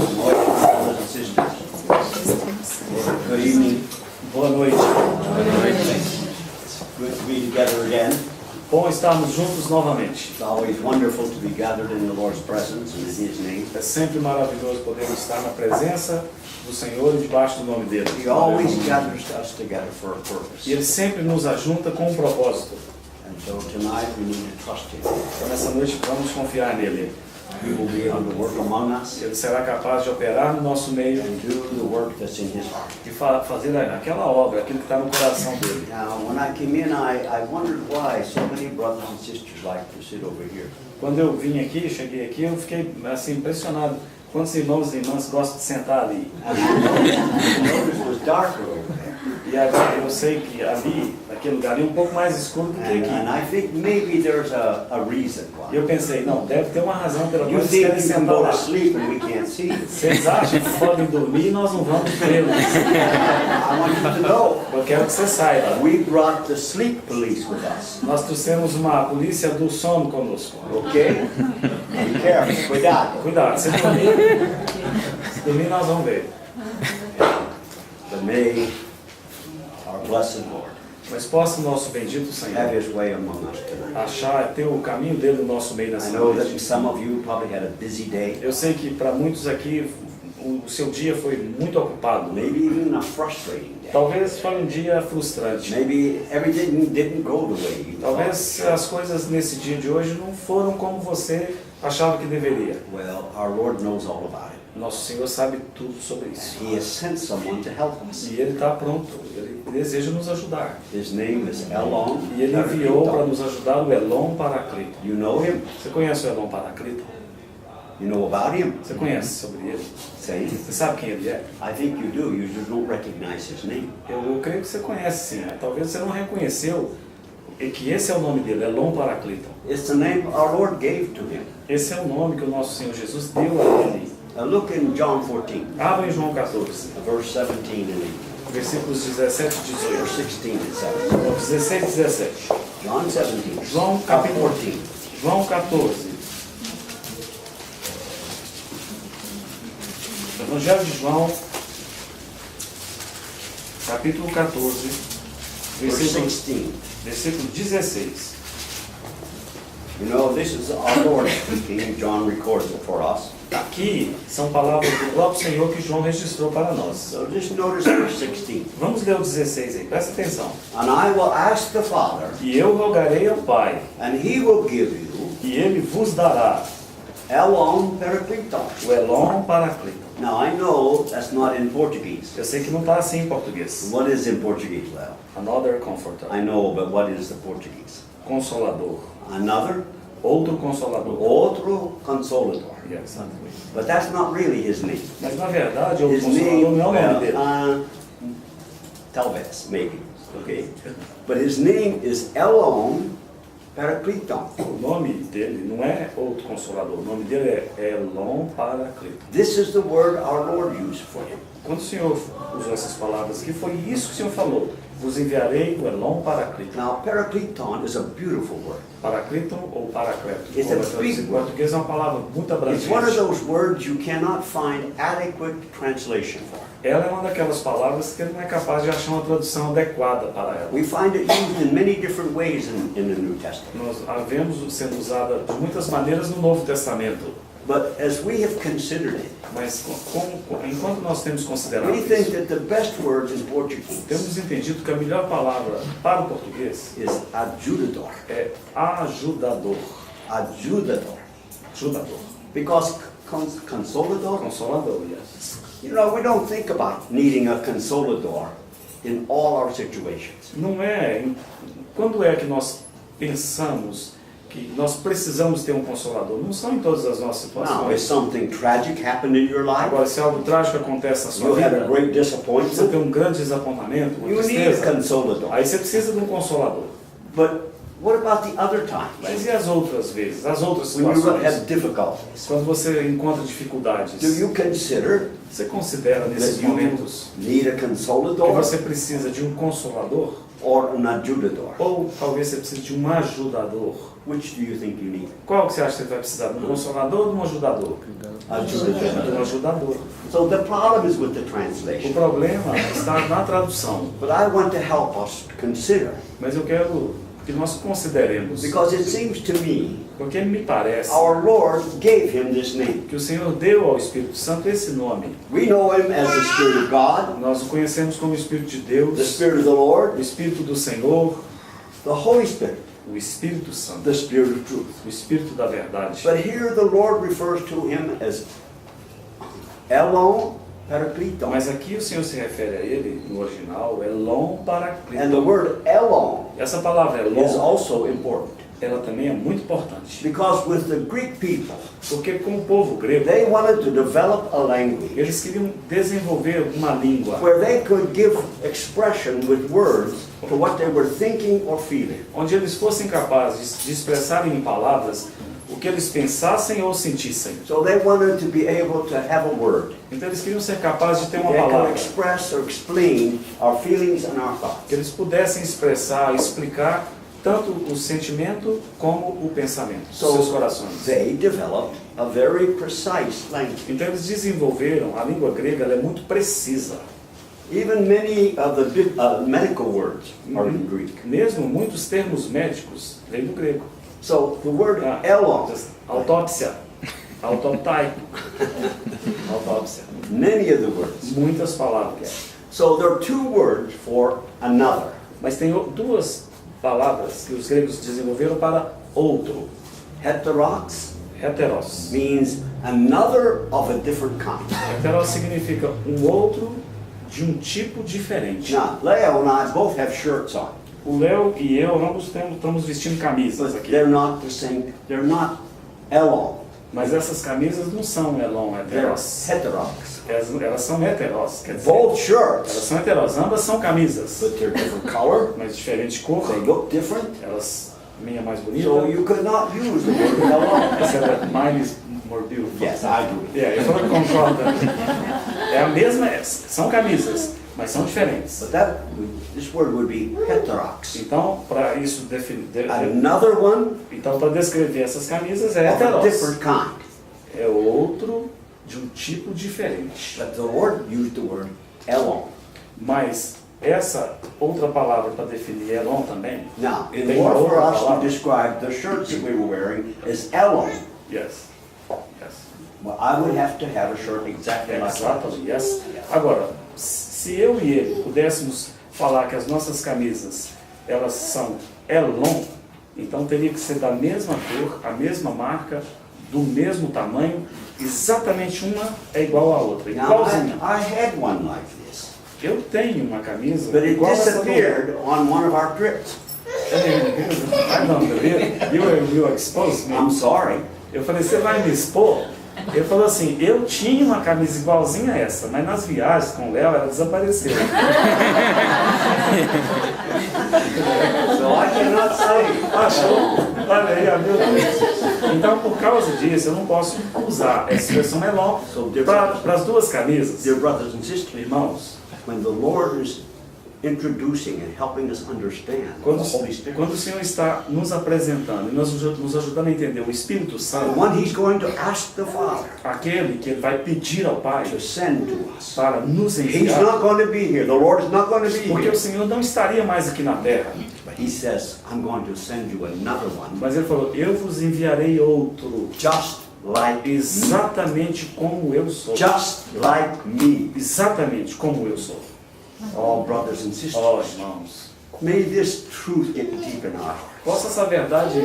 Brothers and sisters. Good evening. Boa noite. Good to be together again. Bom estarmos juntos novamente. It's always wonderful to be gathered in the Lord's presence and in His name. É sempre maravilhoso poder estar na presença do Senhor e debaixo do nome dele. He always gathers us together for a purpose. E ele sempre nos ajunta com um propósito. And so tonight we need to trust Him. Então nessa noite vamos confiar nele. He will be able to work among us Ele será capaz de operar no nosso meio and do the work that's in His heart. e fazer aquela obra, aquilo que está no coração dele. Now, when I came in, I wondered why so many brothers and sisters like to sit over here. Quando eu vim aqui, cheguei aqui, eu fiquei assim impressionado. Quantos irmãos e irmãs gostam de sentar ali? And I noticed it was darker over there. E agora eu sei que ali, naquele lugar ali, é um pouco mais escuro do que And aqui. I think maybe there's a reason E eu why. pensei, não, deve ter uma razão pela qual You eles think querem you can sentar go to lá. sleep and we can't see you. Vocês acham que podem dormir e nós não vamos vê-los? I want you to know, Eu quero que você saiba. we brought the sleep police with us. Nós trouxemos uma polícia do sono conosco. Okay? Be careful. Cuidado. Cuidado, se dormir nós vamos ver. But may our blessed Lord Mas possa o nosso bendito have Senhor His way among us tonight. achar, ter o caminho dele no nosso meio I nessa know that noite. some of you probably had a busy day, Eu sei que para muitos aqui o seu dia foi muito ocupado. maybe even a frustrating day. Talvez foi um dia frustrante. Maybe everything didn't go the way you thought. Talvez as coisas nesse dia de hoje não foram como você achava que deveria. Well, our Lord knows all about it. Nosso Senhor sabe tudo sobre isso. He has sent someone to help us. E Ele está pronto, Ele deseja nos ajudar. His name is Elon. E Ele enviou para nos ajudar o Elon Paraclito. You know him? Você conhece o Elon Paraclito? You know about him? Você conhece sobre ele? Say, Você sabe quem ele é? I think you do. You just don't recognize his name. Eu creio que você conhece sim. Talvez você não reconheceu que esse é o nome dele, Elon Paraclito. It's the name our Lord gave to him. Esse é o nome que o nosso Senhor Jesus deu a ele. Look in John 14, Abra em João 14, verse 17 and 18. versículos 17 e 18. Verse 16 and 17. 16 e 17. John 17. João capítulo 14. João 14. Evangelho de João, capítulo 14, Verse versículo 16. 16. You know, this is our Lord speaking. John records it for us. Aqui são palavras do próprio Senhor que João registrou para nós. So just notice verse 16. Vamos ler o 16 aí, presta atenção. And I will ask the Father, E eu rogarei ao Pai, and He will give you e Ele vos dará Elon Paracletos. o Elon Paraclito. Now I know that's not in Portuguese. Eu sei que não está assim em português. What is in Portuguese, Leo? Another Comforter. I know, but what is the Portuguese? Consolador. Another? Outro Consolador. Outro Consolador. Yeah, exactly. But that's not really his name. Mas na verdade, outro His Consolador name, não é o nome dele. talvez, maybe. Okay. But his name is Elon Paracleton. O nome dele não é outro Consolador. O nome dele é Elon Paraclito. This is the word our Lord used for him. Quando o Senhor usou essas palavras aqui, foi isso que o Senhor falou. Vos enviarei o Elon Paraclito. Now, Paracleton is a beautiful word. Paraclito ou Paracleto? It's a big Em português é uma palavra muito It's one of abrangente. those words you cannot find adequate translation for. Ela é uma daquelas palavras que ele não é capaz de achar uma tradução adequada para ela. We find it used in many different ways in the New Testament. Nós a vemos sendo usada de muitas maneiras no Novo Testamento. But as we have considered it, Mas enquanto nós temos considerado we think isso, that the best word in Portuguese temos entendido que a melhor palavra para o português is ajudador. é ajudador. Ajudador. Ajudador. Because consolador, Consolador, yes. you know, we don't think about needing a consolador in all our situations. Não é. Quando é que nós pensamos que nós precisamos ter um consolador? Não são em todas as nossas Now, if situações. something tragic happened in your life, Agora, se algo trágico acontece na sua you had a vida, great você disappointment, tem um grande desapontamento, uma you need a tristeza, consolador. aí você precisa de um consolador. But what about the other Mas times e as outras vezes, as outras when you situações? have difficulties? Quando você encontra dificuldades, Do you consider você considera nesses that you momentos need a que consolador? você precisa de um consolador? or an ajudador? Ou talvez você precise de um ajudador. Which do you think you need? Qual que você acha que você vai precisar? De um consolador ou de um ajudador? De Ajudador. um ajudador. So the problem is with the O translation. problema está na tradução. But I want to help us consider, Mas eu quero que nós consideremos, because it seems to me porque me parece our Lord gave him this name. que o Senhor deu ao Espírito Santo esse nome. We know him as the Spirit of God, Nós o conhecemos como o Espírito de the Deus, Spirit of the o Lord, Espírito do Senhor, the Holy Spirit, o Espírito Santo, the Spirit of truth. o Espírito da verdade. But here the Lord refers to him as Elon Parakletos. Mas aqui o Senhor se refere a ele, no original, Elon And the Parakletos. word Elon Essa palavra is Elon, also important, ela também é muito importante. because with the Greek people, Porque com o povo grego, they wanted to develop a language eles queriam desenvolver uma língua where they could give expression with words to what they were thinking or feeling. onde eles fossem capazes de expressarem em palavras o que eles pensassem ou sentissem. So they wanted to be able to have a word Então eles queriam ser capazes de ter uma that could palavra express or explain our feelings and our thoughts. que eles pudessem expressar, explicar tanto o sentimento como o pensamento, dos seus corações. They developed a very precise language. Então eles desenvolveram, a língua grega ela é muito precisa. Even many of the medical words are in Greek. Mesmo muitos termos médicos vêm do grego. So the word Ah, elon, autópsia, autoptai, autópsia. many of the words. Muitas palavras. So there are two words for another. Mas tem duas palavras que os gregos desenvolveram para outro. Heterox Heteros. means another of a different kind. Heteros significa outro de tipo diferente. Now, Leo and I both have shirts on, O Léo e eu ambos estamos vestindo camisas but aqui. they're not the same. They're not elon. Mas essas camisas não são Elon, They're heteros. heterox. Elas são heteros, quer dizer, Both elas shirts, são heteros. Ambas são camisas, but they're different color. mas diferente cor. They look different. Elas, minha é mais bonita. So you could not use the word elon. Essa é mine is more beautiful. Yes, I do. Yeah, eu falo que concorda. É a mesma, são camisas, mas são diferentes. But this word would be heterox. Então, para isso definir, Another one então para descrever essas camisas é of a heteros. different kind. É outro de um tipo diferente. But the Lord used the word elon. Mas essa outra palavra para definir Elon também. Now, in Tem order for outra us to palavra. describe the shirts that we were wearing as elon, Yes. Yes. well, I would have to have a shirt exactly like that. Exatamente. Yes. Agora, se eu e ele pudéssemos falar que as nossas camisas elas são Elon, então teria que ser da mesma cor, a mesma marca, do mesmo tamanho, exatamente uma é igual à outra, Now, igualzinha. I had one like this, Eu tenho uma camisa but it igual essa do disappeared on one of our trips. I don't believe you exposed me. I'm sorry. Eu falei, você vai me expor? Ele falou assim, eu tinha uma camisa igualzinha a essa, mas nas viagens com o Léo ela desapareceu. So I cannot say. Achou? Olha aí, meu Deus. Então, por causa disso, eu não posso usar essa expressão Elon para as duas camisas. Dear brothers and sisters, Irmãos, when the Lord is introducing and helping us understand the Holy Spirit, quando o Senhor está nos apresentando e nos ajudando a entender o Espírito the Santo, one He's going to ask the Father aquele que Ele vai pedir ao Pai to send to us, para nos He's enviar, not going to be here. The Lord is not going to be porque here. o Senhor não estaria mais aqui na terra. But He says, I'm going to send you another one, Mas Ele falou, eu vos enviarei outro, just like me. exatamente como eu sou. Just like me. Exatamente como eu sou. All brothers and sisters, Ó, irmãos, may this truth get deep in our hearts. possa essa verdade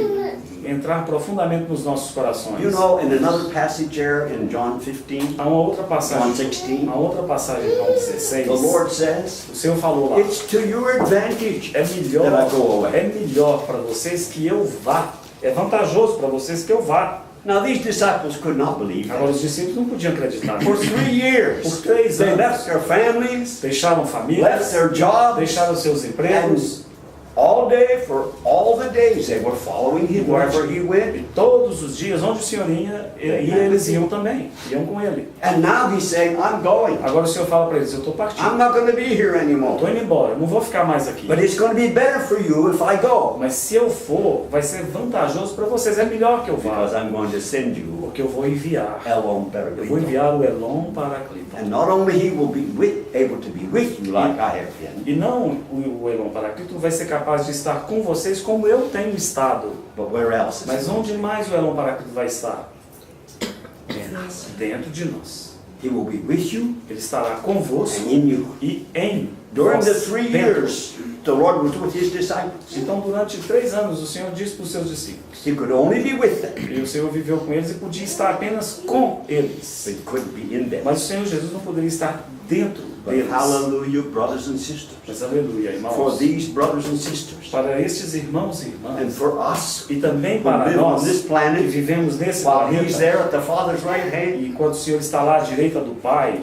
entrar profundamente nos nossos corações. You know, in another passage there in John 15, Há uma outra John passagem, 16, uma outra passagem em João 16, the Lord says, o Senhor falou lá, it's to your advantage é that I go away. melhor para vocês que eu vá, é vantajoso para vocês que eu vá. Now these disciples could not believe Agora that. os discípulos não podiam acreditar. For 3 years, Por 3 they anos, left their families, deixaram left famílias, their jobs, deixaram seus empregos all day, for all the days, they were following him wherever he E went. todos os dias, onde o Senhor ia, eles iam também, iam com ele. And now he's saying, I'm going. Agora o Senhor fala para eles, eu estou partindo, I'm not going to be here anymore. estou indo embora, eu não vou ficar mais aqui. But it's going to be better for you if I go. Mas se eu for, vai ser vantajoso para vocês, é melhor que eu Because vá, I'm going to send you porque eu vou enviar. Elon Eu vou Paracletos. enviar o Elon Paracleto. And not only he will be able to be with you like I have been, E não o Elon Paracleto vai ser capaz de estar com vocês como eu tenho estado. but where else? Mas onde mais o Elon Paracleto vai estar? In us. Dentro de nós. He will be with you Ele estará convosco and in you. e em During the vós, 3 dentro. years, the Lord was with his disciples. Então, durante 3 anos, o Senhor disse para os seus discípulos. He could only be with them, E o Senhor viveu com eles e podia estar apenas com eles. but he couldn't be in them. Mas o Senhor Jesus não poderia estar dentro But deles. hallelujah, brothers and sisters. Mas aleluia, For irmãos. these brothers and sisters, Para estes irmãos e and irmãs, for us, e também who para live on nós this que planet, vivemos nesse while he's planeta, there at the Father's right hand, e quando o Senhor está lá à direita do Pai,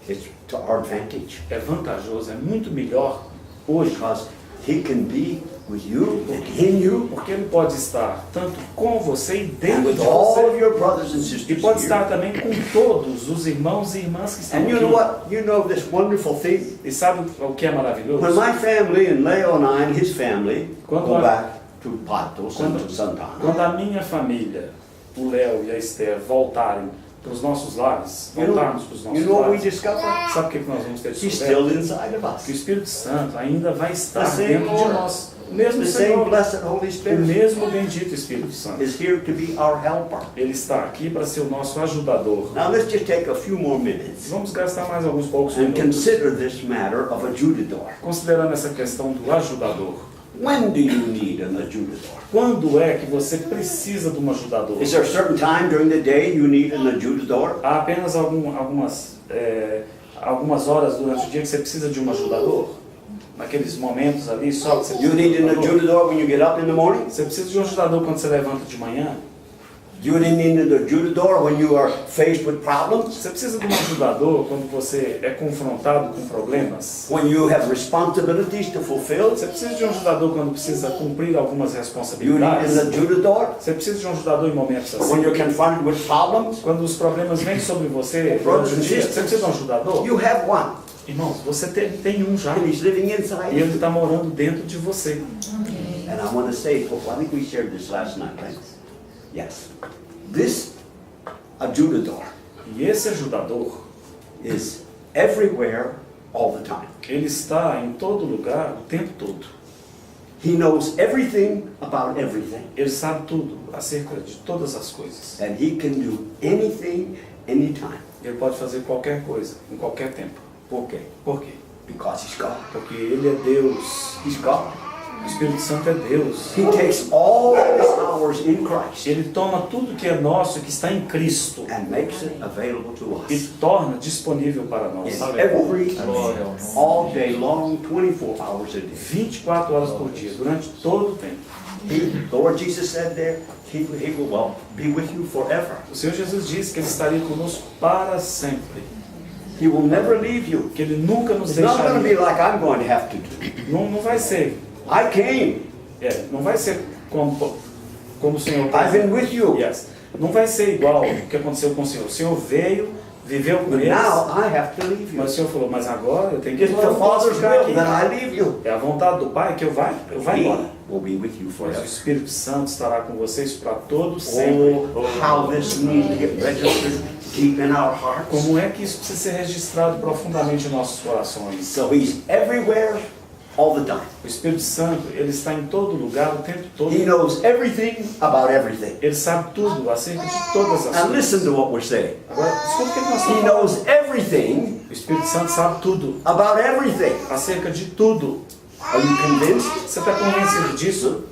it's to our advantage. é vantajoso, é muito melhor hoje, Because he can be with you and in you, porque Ele pode estar tanto com você e and dentro with de all of você, your brothers and e sisters pode here. estar também com todos os irmãos e irmãs que estão And you know aqui. what? You know this wonderful thing? E sabe o que é maravilhoso? When my family and Leo and I and his family Quando go a- back to Patos and Quando, to Santana, quando a minha família, o Léo e a Esther, voltarem para os nossos lares, voltarmos para os you nossos know what we lares, discover? sabe o que nós vamos ter He's descoberto? still inside of Que o us. Espírito Santo ainda vai estar The same dentro de Lord. nós. O mesmo The same Senhor, blessed Holy o Spirit mesmo bendito Espírito Santo. is here to be our helper. Ele está aqui para ser o nosso ajudador. Now let's just take a few more minutes Vamos gastar mais alguns poucos and minutos consider this matter of a ajudador. considerando essa questão do ajudador. When do you need an ajudador? Quando é que você precisa de um ajudador? Is there a certain time during the day you need an ajudador? Há apenas algumas horas durante o dia que você precisa de um ajudador? Naqueles momentos ali só que você You precisa need de um an ajudador? ajudador when you get up in the morning? Você precisa de um ajudador quando você levanta de manhã? You need an ajudador when you are faced with problems? Você precisa de um ajudador quando você é confrontado com problemas? When you have responsibilities to fulfill? Você precisa de um ajudador quando precisa cumprir algumas You need responsabilidades? an ajudador Você precisa de um ajudador em momentos when assim? you're confronted with problems? Quando os problemas vêm sobre você durante o dia, você precisa de um ajudador? You have one, Irmãos, você tem um já. and he's living E inside. ele está morando dentro de você. And I want to say, I think we shared this last night, right? Yes. This ajudador E esse ajudador, is everywhere all the time. ele está em todo lugar o tempo todo. He knows everything about everything. Ele sabe tudo acerca de todas as coisas. And he can do anything, anytime. Ele pode fazer qualquer coisa, em qualquer tempo. Por quê? Por quê? Because he's God. Porque ele é Deus. He's God. O Espírito Santo é Deus. He takes all his powers in Christ Ele toma tudo que é nosso, que está em Cristo, and makes it available to e us. torna disponível para nós. In every, all day long, 24 hours a day. 24 horas por dia, durante todo o tempo. The Lord Jesus said there, he will be with you forever. O Senhor Jesus disse que Ele estaria conosco para sempre. He will never leave you. Que Ele nunca nos It's not going to be deixaria. like I'm going to have to do. Não vai ser. I came. Não vai ser como o Senhor I've been with you. Yes. Não vai ser igual o que aconteceu com o Senhor. O Senhor veio, viveu com But eles, now I have to leave you. mas o Senhor falou, mas agora eu tenho que ir It's embora, the eu não posso Father's ficar will aqui. that I leave you. É a vontade do Pai que eu vá embora. He will be with you Mas o forever. Espírito Santo estará com vocês para todos sempre. Oh, how this needs to get registered deep in our hearts. Como é que isso precisa ser registrado profundamente em nossos corações? So he's everywhere, all the time. O Espírito Santo, ele está em todo lugar, o tempo todo. He knows everything about everything. Ele sabe tudo acerca de todas as Now coisas. listen to what we're saying. Agora, escuta o que nós He estamos falando. knows everything O Espírito Santo sabe tudo, about everything. acerca de tudo. Are you convinced? Você está convencido disso?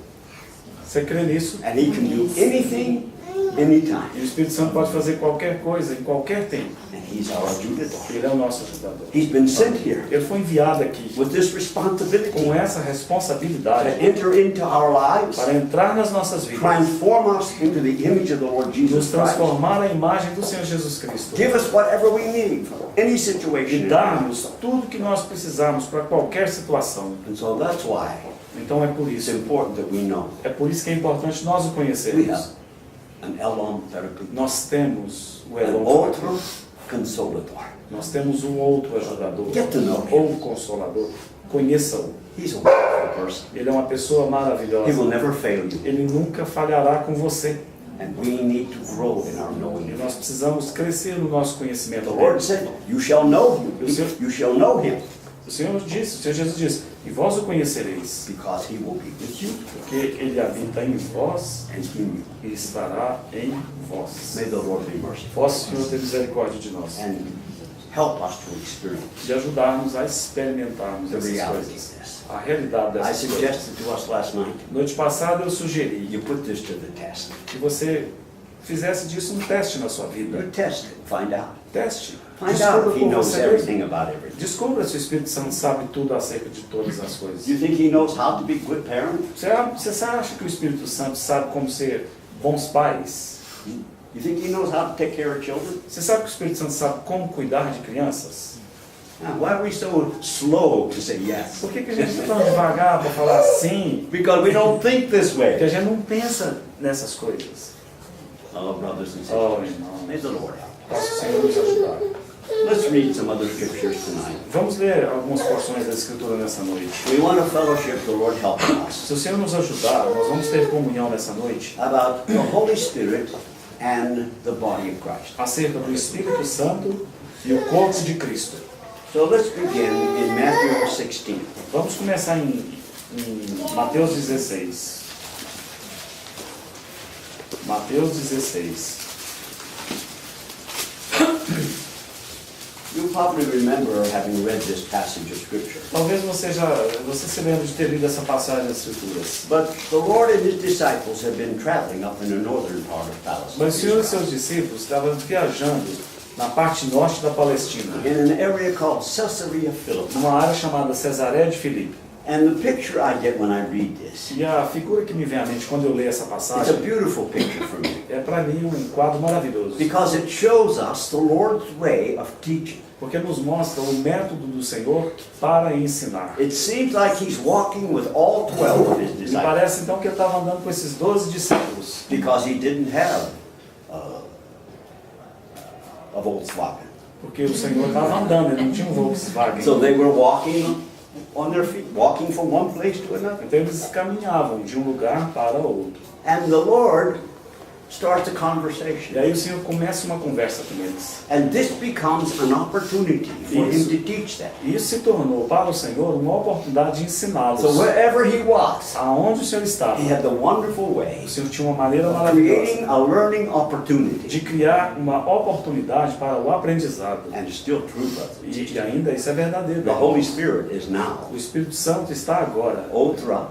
Você crê nisso? And he can do anything, anytime. E o Espírito Santo pode fazer qualquer coisa, em qualquer tempo. And he's our adjutant. Ele é o nosso ajudador. He's been sent here Ele foi enviado aqui with this responsibility com essa to responsabilidade enter into our lives, para entrar nas nossas vidas, transform us into the image of the Lord nos Jesus Christ. transformar na imagem do Senhor Jesus Cristo Give us whatever we need for any e situation. dar-nos tudo que nós precisamos para qualquer situação. And so that's why Então é por it's isso. important that we know. É por isso que é importante nós o We conhecermos. have an Elon Therapy, Nós temos o an Elon, outro Consolador. nós temos um outro ajudador Get to know him. ou consolador. Conheça-o. He's a wonderful person. Ele é uma pessoa He maravilhosa. will never fail you. Ele nunca falhará com você. And we need to grow in our E knowing. nós precisamos crescer no nosso conhecimento The dele. Lord said, you shall know him. You shall know him O Senhor disse, o Senhor Jesus disse, e vós o conhecereis, because he will be with you porque ele habita em vós and in you. e estará em vós. May the Lord be merciful Vós, Senhor, tenha misericórdia de nós, and help us to experience de ajudarmos a experimentarmos the essas reality coisas, of this. a realidade I dessas coisas. suggested to us last night, Noite passada eu sugeri you put this to the test. que você fizesse disso um teste na sua You vida. test it, find out. Teste. Find Descubra out if he por knows você mesmo. everything about everything. Descubra se o Espírito Santo sabe tudo acerca de todas as coisas. You think he knows how to be a good parent? Você acha que o Espírito Santo sabe como ser bons pais? You think he knows how to take care of children? Você sabe que o Espírito Santo sabe como cuidar de crianças? Now, why are we so slow to say yes? Por que a gente está tão devagar para falar sim? Because we don't think this Porque way. a gente não pensa nessas coisas. Oh, brothers and sisters, Oh, irmão, may the Lord help. possa o Senhor nos ajudar. Let's read some other scriptures tonight. Vamos ler algumas porções da Escritura nessa noite. We want to fellowship the Lord helping us Se o Senhor nos ajudar, nós vamos ter comunhão nessa noite about the Holy Spirit and the body of Christ. acerca do Espírito Santo e o corpo de Cristo. So let's begin in Matthew 16. Vamos começar em Mateus 16. Mateus 16. You probably remember having read this passage of Scripture. Talvez você se lembre de ter lido essa passagem das Escrituras. But the Lord and His disciples have been traveling up in the northern part of Palestine, Mas o Senhor e seus discípulos estavam viajando na parte norte da Palestina, in an area called Caesarea Philippi. numa área chamada Cesareia de Filipe. And the picture I get when I read this, E a figura que me vem à mente quando eu leio essa it's a passagem beautiful picture for me. é para mim um quadro maravilhoso, Because it shows us the Lord's way of teaching. porque nos mostra o método do Senhor para ensinar. It seems like He's walking with all 12 of His Me disciples. parece então que ele estava andando com esses 12 discípulos, Because He didn't have a Volkswagen. porque o Senhor estava andando, ele não tinha um Volkswagen. So they were walking on their feet, walking from one place to another. Então eles caminhavam de um lugar para outro. And the Lord starts a conversation. E aí o Senhor começa uma conversa com eles. And this becomes an opportunity for Him to teach them. E isso se tornou para o Senhor uma oportunidade de ensiná-los. So wherever He was, Aonde o Senhor estava, He had the wonderful way o Senhor tinha uma maneira of creating maravilhosa a learning opportunity. de criar uma oportunidade para o aprendizado. And it's still true, brothers. E ainda isso é verdadeiro. The Holy Spirit is now O Espírito Santo está agora. Outra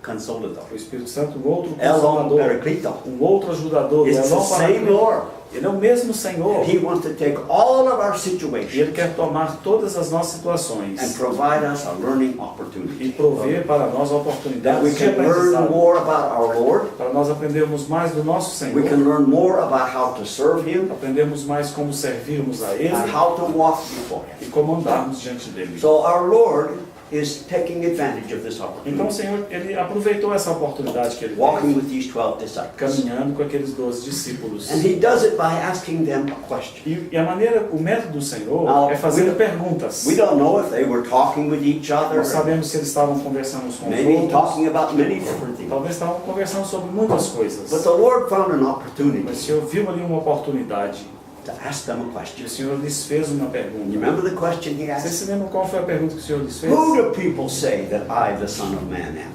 Consolador. O Espírito Santo, um outro Elon consolador, Paracleto. um outro ajudador. It's the Elon same Paracleto. Lord. Ele é o mesmo Senhor. He wants to take all of our E situations Ele quer tomar todas as nossas and situações provide us a learning e opportunity. prover para nós That we oportunidades de can learn aprendizado. more about our Lord. Para nós aprendermos mais do nosso We can Senhor. learn more about how to serve Him Aprendermos mais como servirmos a Ele and how to walk before Him. e como andarmos diante dEle. So our Lord is taking advantage of this Então o opportunity, Senhor, Ele aproveitou essa oportunidade que Ele walking teve, with these 12 disciples. caminhando com aqueles 12 discípulos. And He does it by asking them a question. E a maneira, o método do Senhor Now, é fazendo we- perguntas. We don't know if they were talking with each other, Nós sabemos se eles estavam conversando uns com os maybe outros. talking about many different things. Talvez estavam conversando sobre muitas coisas. But the Lord found an Mas o opportunity Senhor viu ali uma oportunidade to ask them a e question. o Senhor lhes fez uma You pergunta. remember the question He Vocês asked? se lembram qual foi a pergunta que o Senhor lhes fez? Who do people say that I, the Son of Man, am?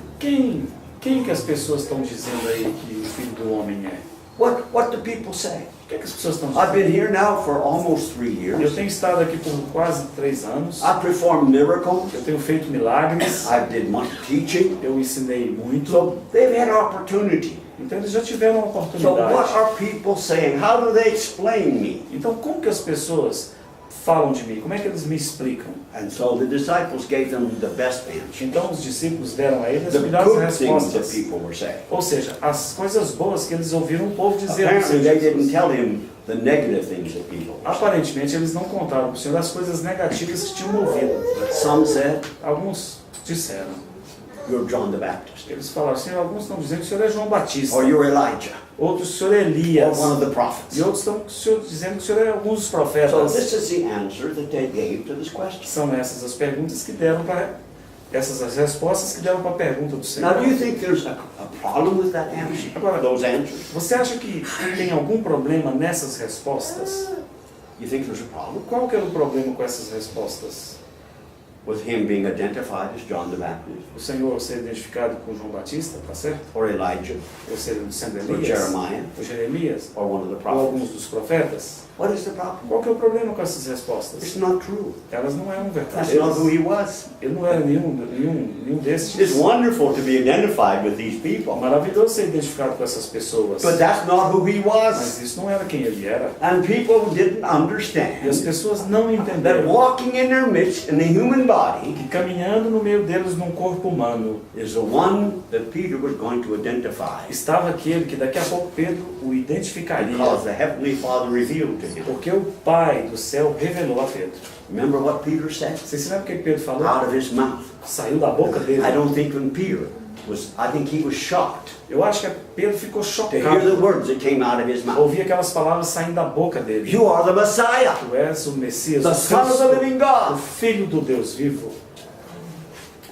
Quem que as pessoas estão dizendo aí que o Filho do Homem é? What do people say? O que é que as pessoas estão I've dizendo? been here now for almost 3 Eu years. tenho estado aqui por quase 3 anos. I performed miracles. Eu tenho feito milagres. I did much teaching. Eu ensinei muito. So they've had an opportunity Então eles já tiveram uma So what oportunidade. are people saying? How do they explain me? Então como que as pessoas falam de mim? Como é que eles me explicam? And so the disciples gave them the best answer. Então os discípulos deram a eles The as melhores good things that respostas. people were saying. Ou seja, as coisas boas que eles ouviram o povo dizer. ao Apparently Senhor they didn't Jesus. tell him the negative things that people were saying. Aparentemente eles não contaram para o Senhor as coisas negativas que tinham ouvido. But some said, Alguns disseram. you're John the Baptist. Eles falaram, Senhor, alguns estão dizendo que o Senhor é João Batista. Or you're Elijah. Outros, o Senhor é Or Elias. one of the prophets. E outros estão dizendo que o Senhor é alguns dos So profetas. this is the answer that they gave to this question. São essas as perguntas que deram para... Essas as respostas que deram para a pergunta do Senhor. Now, do you think there's a problem with that answer? Agora, Those answers? você acha que tem algum problema nessas respostas? You think there's a problem Qual que era o problema com essas respostas? with him being identified as John the Baptist, O Senhor ser identificado com João Batista, tá certo? or Elijah, Ou ser sendo or Elias, Jeremiah, ou Jeremias, or one of the ou prophets? alguns dos profetas? What is the problem? Qual que é o problema com essas respostas? It's not true. Elas não eram That's not who verdadeiras. he was. Ele não era nenhum desses. It's wonderful to be identified with these people, Maravilhoso ser identificado com essas pessoas. but that's not who he was. Mas isso não era quem ele era. And people didn't E as understand pessoas não that entenderam walking in their midst in the human body que caminhando no meio deles num corpo humano is the one that Peter was going to identify, estava aquele que daqui a pouco Pedro o identificaria. because the Heavenly Father revealed to him. Porque o Pai do céu revelou a Pedro. Remember what Peter said? Você se lembra o que Pedro falou? Out of his mouth. Saiu da boca dele. I don't think when Peter was, I think he was shocked Eu acho que Pedro ficou to hear the chocado. words that came out of his mouth. Ouvir aquelas palavras saindo da boca dele. You are the Messiah, Tu és o Messias, the o Son of the Cristo, living o God. Filho do Deus vivo.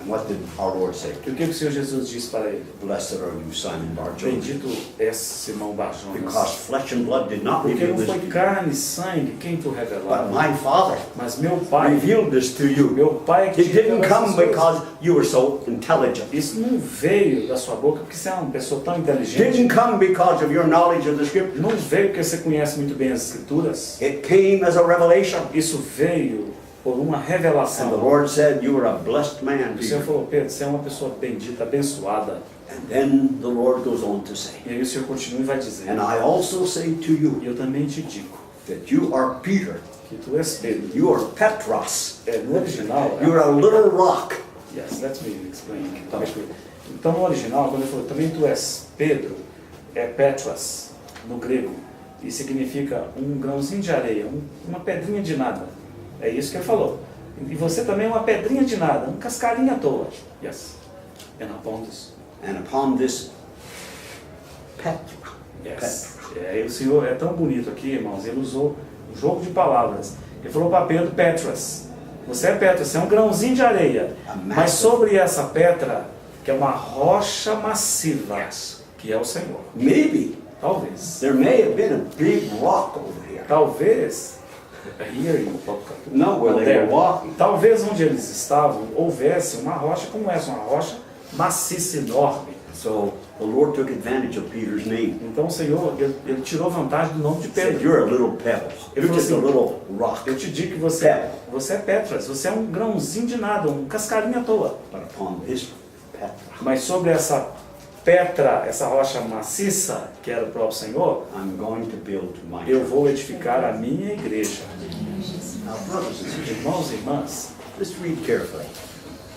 And what did our Lord say? E o que o Senhor Jesus disse para ele? Blessed are you, Simon Bar-Jonah, Bendito és Simão Barjonas. because flesh and blood did not Porque reveal não this foi to you, carne e sangue quem tu but revelaram, my Father mas meu Pai. revealed this to you. Meu Pai que It te didn't revelou come essas coisas. because you were so intelligent. Isso não veio da sua boca porque você é uma pessoa tão inteligente. Didn't come because of your knowledge of the Scripture. Não veio porque você conhece muito bem as Escrituras. It came as a revelation. Isso veio por uma And the revelação. Lord said, you are a blessed man, O Senhor Peter. falou, Pedro, você é uma pessoa bendita, abençoada. And then the Lord goes on to say, E aí o Senhor continua e vai dizer, and I also say to you e eu também te digo, that you are Peter. que tu és Pedro. You are Petros. No original, You are a little rock. yes, let me explain. Então no original, quando ele falou, também tu és Pedro, é Petras, no grego, e significa um grãozinho de areia, uma pedrinha de nada. É isso que ele falou. E você também é uma pedrinha de nada, um cascarinho à toa. Yes. And upon this. And upon this Petra. Yes. É, e o Senhor é tão bonito aqui, irmãos, ele usou um jogo de palavras. Ele falou para Pedro, Petras, você é Petras, você é um grãozinho de areia. Mas sobre essa Petra, que é uma rocha massiva, que é o Senhor. Maybe Talvez. there may have been a big rock over here. Talvez, here in No, where they were walking. talvez onde eles estavam houvesse uma rocha como essa, uma rocha maciça, enorme. So the Lord took advantage of Peter's name. Então o Senhor, ele tirou vantagem do nome de He said, Pedro. you're a little pebble. Ele You're falou just a assim, little rock. eu te digo que você é Petras, você é um grãozinho de nada, um cascarinho à toa. But upon this Petra, Mas sobre essa Petra, essa rocha maciça, que era o próprio Senhor, I'm going to build my eu church. vou edificar a minha igreja. Now, brothers and sisters, Irmãos e irmãs, let's read carefully.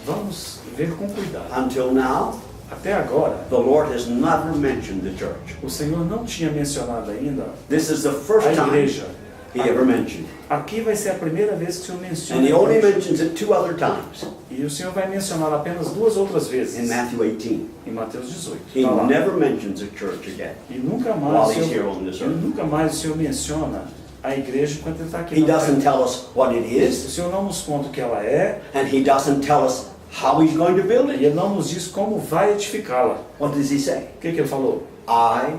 vamos ver com cuidado. Until now, Até agora, the Lord has never mentioned the church. o Senhor não tinha mencionado ainda This is the first a time igreja. he ever mentioned. Aqui vai ser a primeira vez que o Senhor menciona And he a only igreja. mentions it 2 other times E o Senhor vai mencionar apenas 2 outras in vezes Matthew 18. em Mateus 18. He Tá lá. never mentions the church again. E nunca While mais, he's here on this earth. o Senhor menciona a igreja enquanto ele está aqui He na doesn't terra. tell us what it O is, Senhor não nos conta o que ela é, and he doesn't tell us how he's going to build e it. ele não nos diz como vai edificá-la. What does he say? O que ele falou? I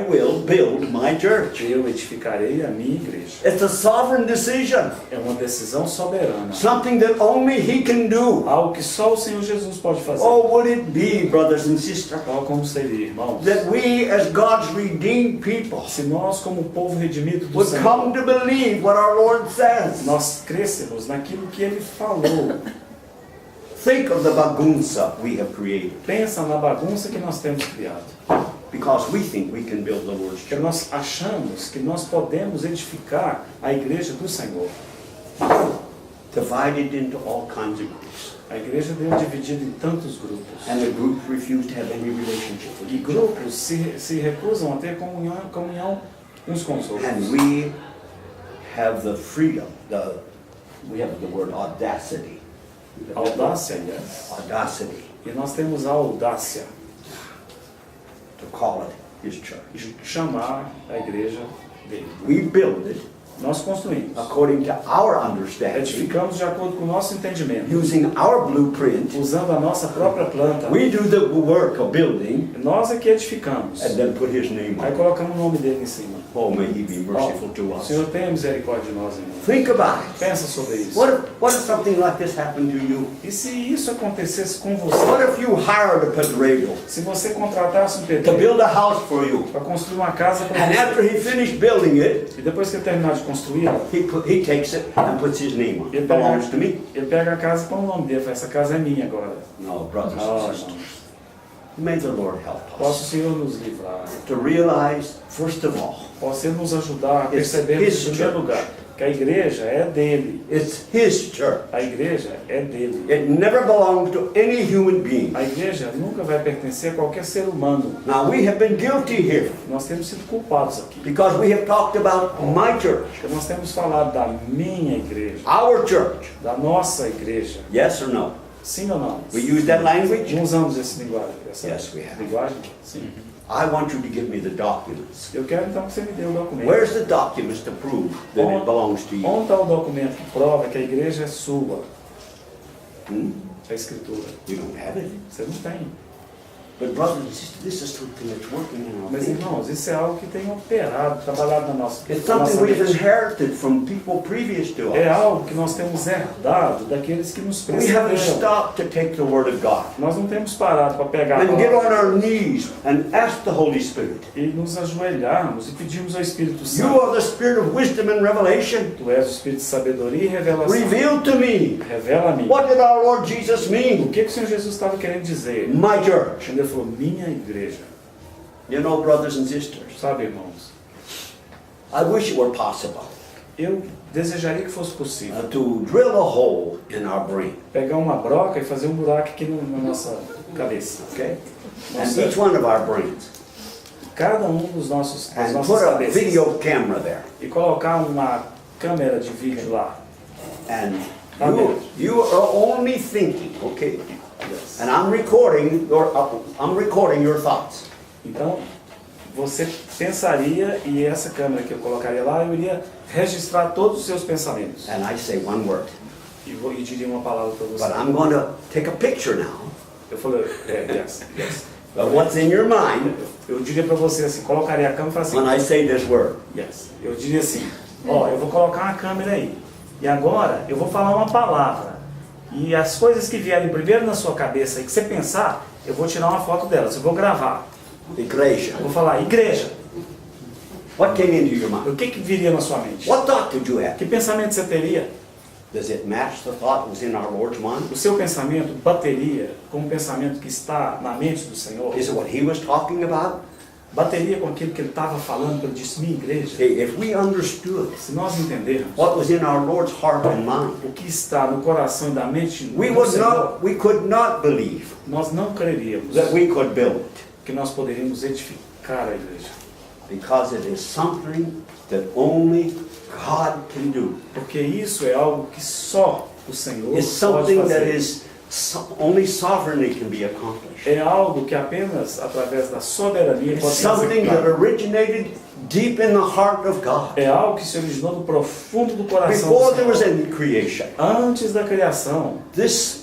will build my church. Eu edificarei a minha igreja. It's a sovereign decision. É uma decisão soberana. Something that only he can do. Algo que só o Senhor Jesus pode fazer. Oh, would it be, brothers and sisters, Qual como seria, irmãos? that we as God's redeemed people Se nós, como povo redimido do would come Senhor, to believe what our Lord says. nós crescemos naquilo que Ele falou. Think of the bagunça we have created Pensa na bagunça que nós temos criado. because we think we can build the Lord's Porque church. nós achamos que nós podemos edificar a igreja do Senhor. Divided into all kinds of groups. A igreja deu dividida em tantos grupos. And the groups refuse to have any relationship with E each other. grupos se recusam a ter comunhão uns com os outros. And we have the freedom, we have the word audacity. Audácia, yes. Audacity E nós temos a audácia to call it His church. de chamar a igreja dele. We build it Nós construímos. according to our understanding, Edificamos de acordo com o nosso entendimento. using our blueprint. Usando a nossa própria planta. We do the work of building Nós é que edificamos. and then put His name on Aí it. colocamos o nome dele em cima. Oh, may He be merciful to O us. Senhor tenha misericórdia de nós, irmão. Think about it. Pensa sobre isso. What if something like this happened to you? E se isso acontecesse com What você? if you hired a pedreiro Se você contratasse um to pedreiro build a house for you? para construir uma casa para And after você, he finished building it, e depois que ele terminar de construí-la, he takes it and puts his name on it. It belongs to me. ele pega a casa e põe o nome dele. Fala, essa casa é minha agora. No, brothers Oh, and sisters. irmãos. May the Lord help Possa o us Senhor nos livrar. to realize, first of all, Possa Ele nos ajudar a It's perceber, em His primeiro church. lugar, que a igreja é dele. it's His church. A igreja é dele. It never belongs to any human being. A igreja nunca vai pertencer a qualquer ser humano. Now, we have been guilty here Nós temos sido culpados aqui. because we have talked about my church, Porque nós temos falado da minha igreja, our church. da nossa igreja. Yes or no? Sim ou não? We use that language? Não usamos essa linguagem? Essa Yes, we have. linguagem? Sim. I want you to give me the documents. Eu quero então que você me dê o documento. Where's the documents to prove that it belongs to you? Onde está o documento que prova que a igreja é sua? A escritura. You don't have it. Você não tem. But brothers and sisters, this is something that's working in our Mas thinking. irmãos, isso é algo que tem operado, trabalhado na nossa, It's na nossa something we've mente. inherited from people previous to É us. algo que nós temos herdado daqueles que nos We haven't precederam. stopped to take the Word of God Nós não temos parado para pegar a and get on palavra our knees and ask the Holy Spirit. e nos ajoelharmos e pedirmos ao Espírito You Santo. are the Spirit of wisdom and revelation. Tu és o Espírito de sabedoria e revelação. Reveal to me, Revela a mim. what did our Lord Jesus O mean? que o Senhor Jesus estava querendo dizer? My church. Quando ele falou, minha igreja. You know, brothers and sisters, Sabe, irmãos? I wish it were possible Eu desejaria que fosse possível to drill a hole in our brain, pegar uma broca e fazer um buraco aqui na nossa cabeça. okay? And Nossa, each one of our brains. cada um das And nossas put a cabeças. video camera there. E colocar uma câmera de vídeo lá. And Amen. you are only thinking, okay? And I'm recording your thoughts. Então, você pensaria, e essa câmera que eu colocaria lá, eu iria registrar todos os seus pensamentos. And I say one word. E diria uma palavra para você. But I'm going to take a picture now Eu falei, yes. of what's in your mind Eu diria para você assim, colocaria a câmera e falaria when assim, I say this word. yes. Eu diria assim, ó, eu vou colocar uma câmera aí. E agora eu vou falar uma palavra. E as coisas que vierem primeiro na sua cabeça e que você pensar, eu vou tirar uma foto delas, eu vou gravar. Igreja. Eu vou falar, igreja. What came into your mind? O que viria na sua mente? What thought did you have? Que pensamento você teria? Does it match the thought that was in our Lord's mind? O seu pensamento bateria com o pensamento que está na mente do Senhor? Is it what he was talking about? Bateria com aquilo que ele estava falando, que ele disse, minha igreja? Okay, if we understood Se nós entendermos what was in our Lord's heart and mind, o que está no coração e da mente we do Senhor, we could not believe nós não creríamos that we could build it, que nós poderíamos edificar a igreja. because it is something that only God can do. Porque isso é algo que só o Senhor It's pode something that fazer. is only sovereignly can be accomplished. É algo que apenas através da soberania It's pode ser something that executado. originated deep in the heart of God É algo que se originou no profundo do coração before do there was Senhor. any creation. Antes da criação, This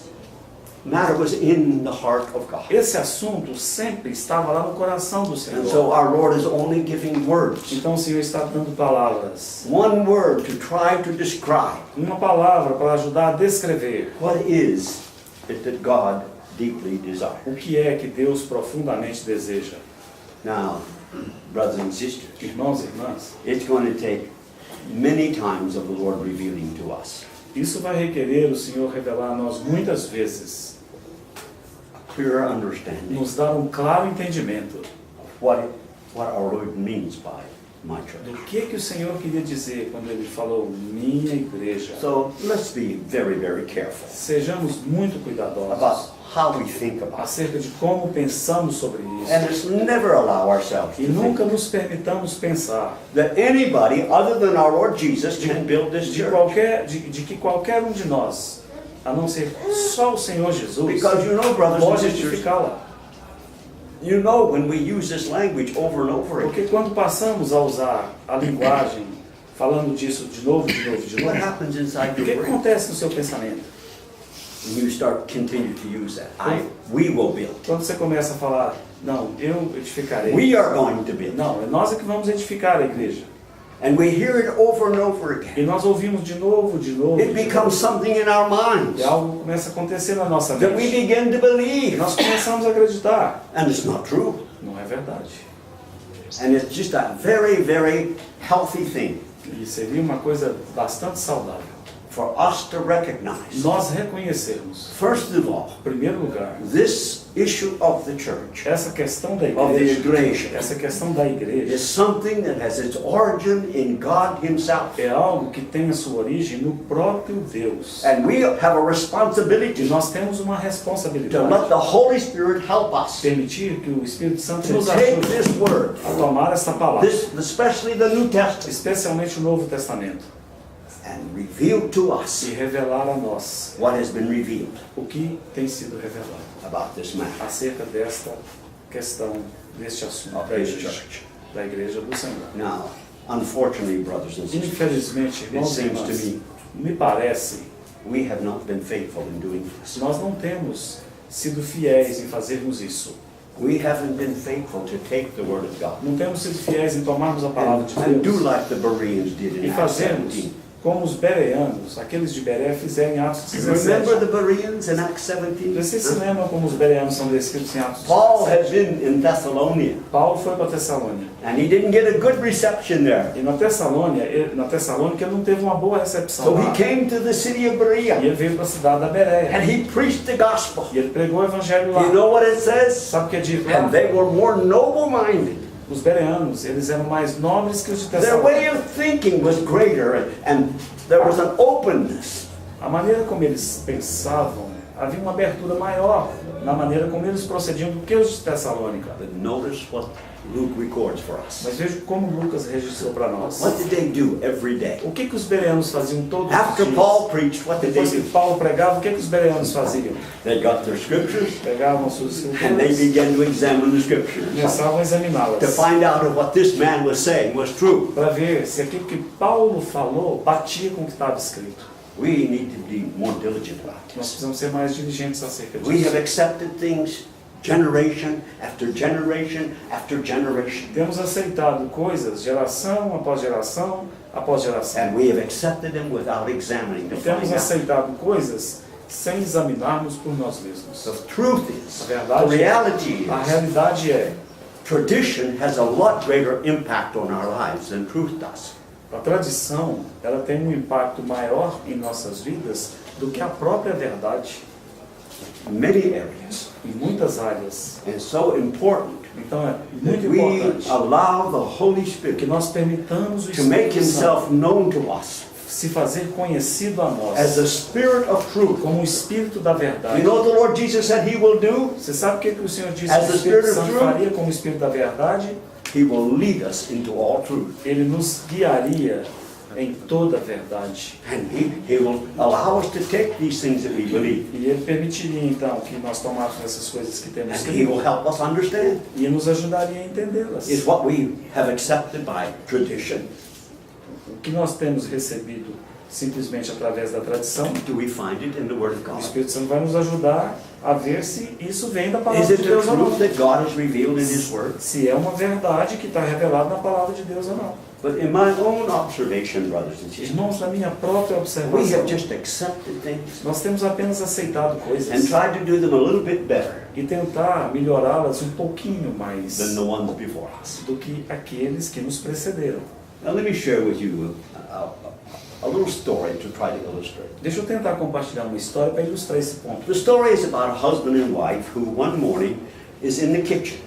matter was in the heart of God. esse assunto sempre estava lá no coração do And so Senhor. our Lord is only giving words. Então o Senhor está dando palavras. One word to try to describe Uma palavra para ajudar a descrever what is it that God deeply desires. o que é que Deus profundamente deseja. Now, brothers and sisters, Irmãos e irmãs, it's going to take many times of the Lord revealing to us. Isso vai requerer o Senhor revelar a nós muitas vezes, clear understanding nos dar um claro entendimento what our Lord means by my do church. que o Senhor queria dizer quando Ele falou minha igreja. So let's be very, very careful Sejamos muito cuidadosos about how we think about it. acerca de como pensamos sobre isso. And let's never allow ourselves E to nunca think nos permitamos pensar that anybody other than our Lord Jesus can build this church. de que qualquer um de nós, a não ser só o Senhor Jesus, Because you know, brothers and pode sisters, edificá-la. you know when we use this language over and over again, Porque quando passamos a usar a linguagem, falando disso de novo, de what novo, happens inside o que your brain? acontece no seu pensamento? When you start continue to use that, we will build. Quando você começa a falar, não, eu edificarei. We are going to build. Não, é nós é que vamos edificar a igreja. And we hear it over and over again. E nós ouvimos de novo, It de novo. becomes something in our minds E algo começa a acontecer na nossa that we mente. begin to E believe. nós começamos a acreditar. And it's not true. Não é verdade. And it's just a very, very healthy thing E seria uma coisa bastante saudável for us to recognize. nós reconhecermos, First of all, em primeiro lugar, this issue of the church, essa questão da of the igreja, igreja, essa questão da igreja, is something that has its origin in God Himself. é algo que tem a sua origem no próprio Deus. And we have a E responsibility nós temos uma to let responsabilidade the Holy Spirit help us permitir que o Espírito Santo to nos take ajude this word, a tomar essa palavra, especially the New Testament, especialmente o Novo Testamento, and reveal to us e revelar a nós what has been revealed o que tem sido revelado about this matter acerca desta questão, deste assunto of da His igreja, church. da igreja do Senhor. Now, unfortunately, brothers and sisters, Infelizmente, it irmãos e seems to irmãs, me me parece we have not been faithful in doing this. que nós não temos sido fiéis em fazermos isso. We haven't been faithful to take the Word of God Não temos sido fiéis em tomarmos a palavra de and do Deus like the Bereans did e in Acts fazermos 17. como os bereanos, aqueles de Beré, fizeram em Atos Remember 17. the Bereans in Acts 17? Vocês se lembram como os bereanos são descritos em Atos Paul had 17? been in Thessalonica Paulo foi para Tessalônia. and he didn't get a good reception there. E na Tessalônica ele não teve uma boa recepção So lá. he came to the city of E Berea ele veio para a cidade da Bereia. and he preached the gospel. E ele pregou o evangelho lá. You know what it says? Sabe o que é dito lá? And they were more noble-minded. Os bereanos, eles eram mais nobres que os de Their way Tessalônica. of thinking was greater and there was an openness. A maneira como eles pensavam, havia uma abertura maior na maneira como eles procediam do que os de Tessalônica. But notice what Luke records for us. Mas veja como Lucas registrou para nós. What did they do every day? O que os bereanos faziam todos os After dias? Paul preached, what did they Depois que do? Paulo pregava, o que os bereanos faziam? They got their scriptures Pegavam suas and they escrituras began to examine the e scriptures começavam a examiná-las, to find out if what this man was saying was true. para ver se aquilo que Paulo falou batia com o que estava escrito. We need to be more diligent about Nós this. precisamos ser mais diligentes acerca We disso. have accepted things generation after generation after generation. Temos aceitado coisas geração após geração após geração. And we have accepted them without examining to E temos find out. aceitado coisas sem examinarmos por nós mesmos. The truth is, A the verdade é, reality a is, realidade é, tradition has a lot greater impact on our lives than truth does. a tradição, ela tem um impacto maior em nossas vidas do que a própria verdade, In many areas. em muitas áreas. And so important Então é that muito we importante allow the Holy que Spirit nós permitamos o to make Espírito Santo himself known to us se fazer conhecido a as the nós Spirit of truth. como o Espírito da verdade. You know what the Lord Jesus said he will do? Você sabe o que o Senhor disse As que the o Espírito Spirit of Santo truth? faria como o Espírito da verdade? He will lead us into all truth. Ele nos guiaria em toda a verdade. And he will allow us to take these things that we believe. E Ele permitiria então que nós tomássemos essas coisas que temos And he will crido help us understand. e nos ajudaria a entendê-las. Is what we have accepted by tradition. O que nós temos recebido simplesmente através da tradição, Do we find it in the Word of o God? Espírito Santo vai nos ajudar a ver se isso vem da Is palavra it de the Deus ou truth não. that God has revealed in His Word? Se é uma verdade que está revelada na palavra de Deus ou não. But in my own observation, brothers and sisters, Irmãos, na minha própria we observação, have just accepted things nós temos apenas aceitado and coisas tried to do them a little bit better e tentar melhorá-las um pouquinho mais than the ones before us. do que aqueles que nos precederam. Now let me share with you a little story to try to illustrate. Deixa eu tentar compartilhar uma história para ilustrar esse ponto. The story is about a husband and wife who one morning is in the kitchen.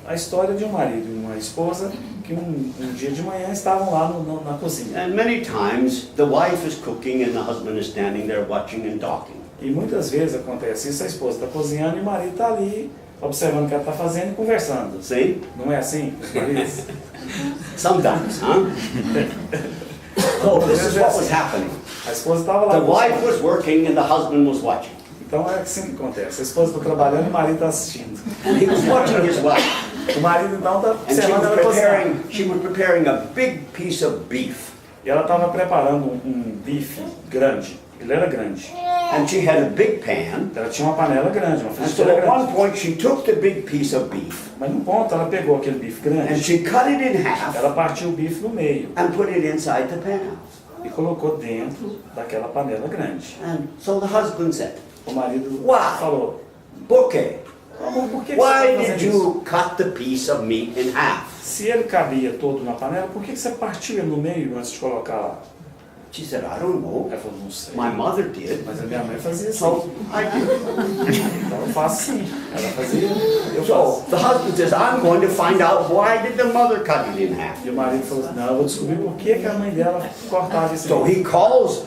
A história de um marido e uma esposa que um dia de manhã estavam lá na cozinha. And many times the wife is cooking and the husband is standing there watching and talking. E muitas vezes acontece isso, a esposa está cozinhando e o marido está ali observando o que ela está fazendo e conversando. See? Não é assim, os maridos? Sometimes, huh? So this is what was happening. A esposa estava lá. The wife was working and the husband was watching. Então é assim que acontece. A esposa está trabalhando e o marido está assistindo. And he was watching his wife. O marido então está And observando ela cozinhar. she was preparing a big piece of beef. E ela estava preparando um bife grande. Ele era grande. And she had a big pan. Ela tinha uma panela grande, uma And so frigideira at one grande. point she took the big piece of beef Mas num ponto ela pegou aquele bife and grande, she cut it in half ela partiu o bife no meio and put it inside the pan. e colocou dentro daquela panela grande. And so the husband said, O marido Uau. falou, "Por quê? amor, por que Why você está did fazendo isso? you cut the piece of meat in half?" Se ele cabia todo na panela, por que você partiu ele no meio antes de colocar lá? She said, "I don't know. Ela falou, não sei. My mother did. Mas a minha mãe fazia assim. So I did." Então eu faço assim. Ela fazia, eu So faço. the husband says, "I'm going to find out why did the mother cut it in half." E o marido falou assim, não, eu vou descobrir por que a mãe dela cortava esse So bife. he calls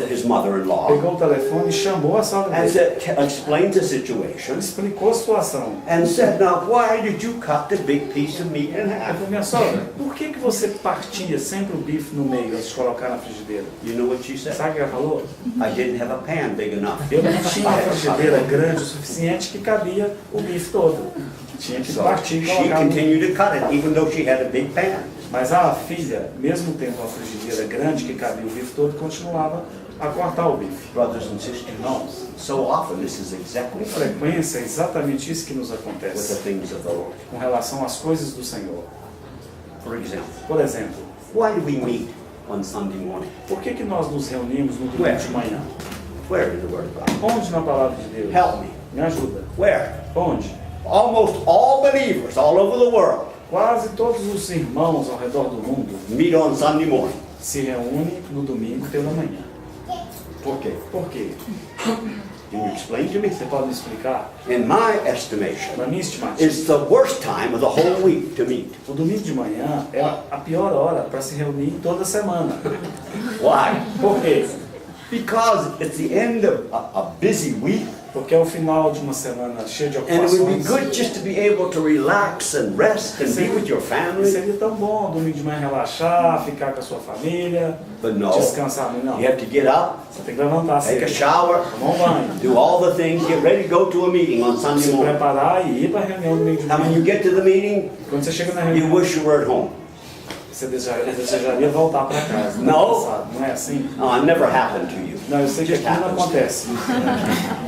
his mother-in-law Pegou o telefone e chamou a sogra and dele. explained the situation Explicou a situação. and said, "Now why did you cut the big piece of meat in Ela half?" falou, minha sogra, por que você partia sempre o bife no meio antes de colocar na frigideira? You know what she said? Sabe o que ela falou? "I didn't have a pan big enough." Eu não tinha uma frigideira grande o suficiente que cabia o bife todo. Tinha que So partir e she colocar no... continued to cut it even though she had a big pan. Mas a filha, mesmo tendo uma frigideira grande que cabia o bife todo, continuava a cortar o bife. Brothers and sisters, Irmãos, so often this is exactly com frequência é exatamente isso que nos with the acontece things of the Lord. com relação às coisas do Senhor. For example, Por exemplo, why do we meet on Sunday morning? por que nós nos reunimos no domingo de manhã? Where in the Word of God? Onde na palavra de Deus? Help me. Me ajuda. Where? Onde? Almost all believers all over the world Quase todos os irmãos ao redor do mundo meet on Sunday morning. se reúnem no domingo pela manhã. Por quê? Por quê? Can you explain to me? Você pode me explicar? In my estimation, Na minha estimativa, it's the worst time of the whole week to meet. o domingo de manhã é a pior hora para se reunir toda semana. Why? Por quê? Because it's the end of a busy week, Porque é o final de uma semana cheia de and it would be ocupações. good just to be able to relax and rest and be with your family. Seria tão bom domingo de manhã relaxar, ficar com a sua família, But no, descansar. Mas não, you have to get up, você tem que levantar take a cedo, shower, tomar um banho, do all the things, get ready to go to a meeting on Sunday se morning. preparar e ir para a reunião domingo de And when manhã. you get to the meeting, Quando você chega na you reunião, wish you were at home. você desejaria voltar para casa. Não. Não é assim? Oh, it never happened to you. Não, eu sei que Just aquilo não happens. acontece.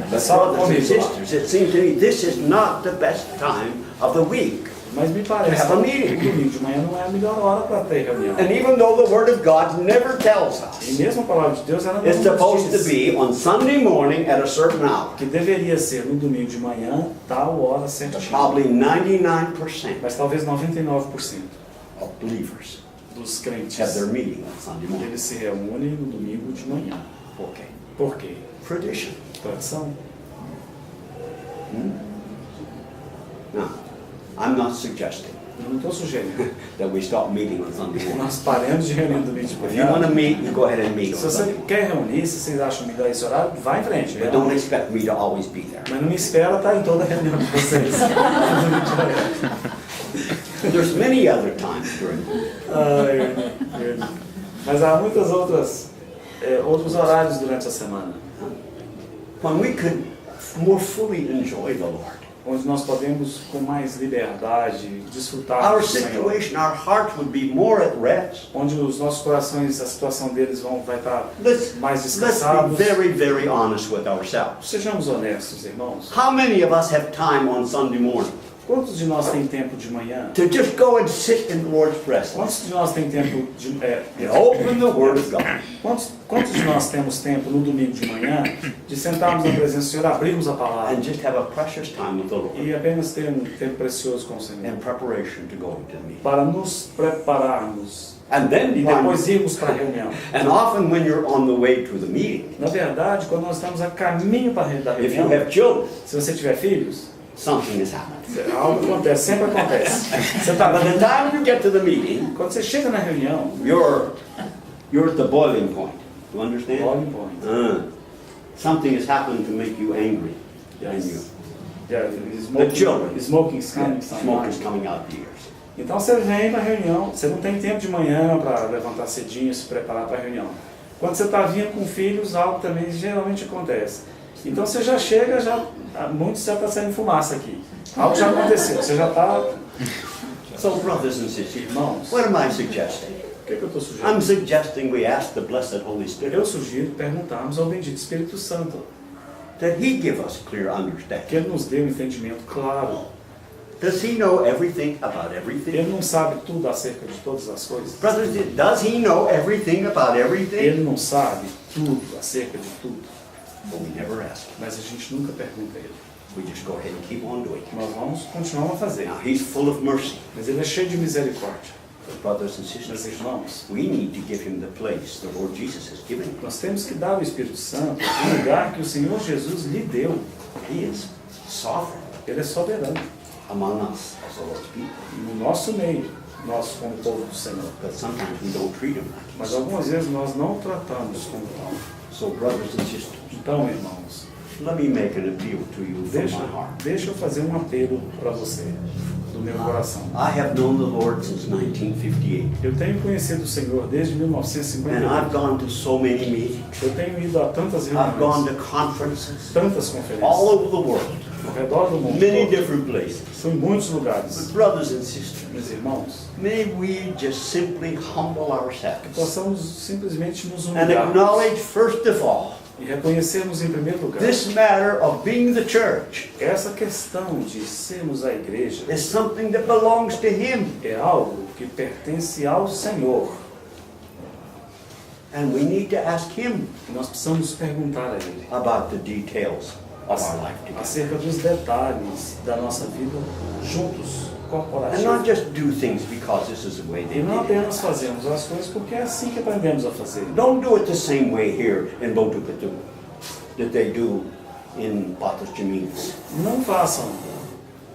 But Só brothers and comigo. sisters, it seems to me this is not the best time of the week. Mas me parece To have a que meeting. o domingo de manhã não é a melhor hora para ter reunião. And even though the Word of God never tells E us, mesmo a palavra de Deus, ela não it's nos supposed to diz be on Sunday morning at a certain hour. que deveria ser no domingo de manhã, tal hora certinha. Probably 99% Mas talvez 99% of believers dos have crentes, their meeting on Sunday morning. eles se reúnem no domingo de manhã. Okay. Por quê? Tradition. Tradição. Now, I'm not suggesting Eu não estou sugerindo that we stop meeting on Sunday que morning. nós paremos de reunir no domingo de If you want to manhã. meet, you go ahead and meet on Se você Sunday. quer reunir, se vocês acham melhor esse horário, vá em frente. But don't expect me to always be there. Mas não me espera estar em toda a reunião de vocês. There's many other times during the week. Ai, mas há muitas outros horários durante a semana, When we could more fully enjoy the Lord. onde nós podemos com mais liberdade desfrutar Our do Senhor, situation, our hearts would be more at rest. onde os nossos corações, a situação deles vai estar Let's mais be descansados. very, very honest with ourselves. Sejamos honestos, irmãos. How many of us have time on Sunday morning Quantos de nós tem tempo de manhã? to just go and sit in the Lord's presence Quantos de nós tem tempo de and open the Word of God? quantos de nós temos tempo no domingo de manhã de sentarmos na presença do Senhor, abrirmos a palavra And just have a precious time with the Lord e apenas ter um tempo precioso com o Senhor in preparation to going to the meeting? para nos prepararmos And then e depois irmos para a reunião. and often when you're on the way to the meeting, Na verdade, quando nós estamos a caminho da if you reunião, have children, se você tiver filhos, something has happened. algo acontece, sempre acontece. Você tá, By the time you get to the meeting, quando você chega na reunião, you're at the boiling point. You understand? boiling point. Something has happened to make you angry. And you, Yeah, The children. smoking is coming smoke is sometimes. coming out the ears. Então você vem para a reunião, você não tem tempo de manhã para levantar cedinho, se preparar para a reunião. Quando você está vindo com filhos, algo também geralmente acontece. Então você já chega, muitos já está saindo fumaça aqui. Algo já aconteceu, você já está... So, brothers and sisters, Irmãos, what am I suggesting? o que eu estou I'm sugerindo? suggesting we ask the blessed Holy Spirit Eu sugiro perguntarmos ao bendito Espírito Santo, that He give us clear que understanding. Ele nos dê um entendimento claro. Does He know everything about everything? Ele não sabe tudo acerca de todas as coisas. Brothers, does He know everything about everything? Ele não sabe tudo acerca de tudo. But we never ask. Mas a gente nunca pergunta a Ele. We just go ahead and keep on doing it. Nós vamos continuar a fazer. Now, He's full of mercy. Mas Ele é cheio de misericórdia. But brothers and Meus sisters, irmãos, we need to give Him the place the Lord Jesus has given Him. nós temos que dar ao Espírito Santo o lugar que o Senhor Jesus lhe deu. He is sovereign Ele é soberano among us as the Lord's people. no nosso meio, nós como povo do Senhor. But sometimes we don't treat Him like Mas He's algumas vezes nós não o tratamos como tal. So, brothers and sisters, Então, irmãos, let me make an appeal to you from my heart. deixa eu fazer um apelo para você, do meu coração. I have known the Lord since 1958, Eu tenho conhecido o Senhor desde and I've 1958. gone to so many meetings. Eu tenho ido a tantas I've gone reuniões, to conferences tantas all conferências, over the world, ao redor do mundo many todo. different places. Fui em muitos But lugares. brothers and sisters, Meus irmãos, may we just simply humble ourselves possamos simplesmente nos and humilhar acknowledge, first of all, e reconhecermos em primeiro lugar this matter of being the church essa questão de sermos a igreja is something that belongs to Him, é algo que pertence ao Senhor. and we need to ask Him E nós precisamos perguntar a Ele about the details of our life together. acerca dos detalhes da nossa vida juntos, And not corporativos. just do things because this is the way they E não did it. apenas fazemos as coisas porque é assim que aprendemos a fazer. Don't do it the same way here in Botucatu that they do in Patos de Minas. Não façam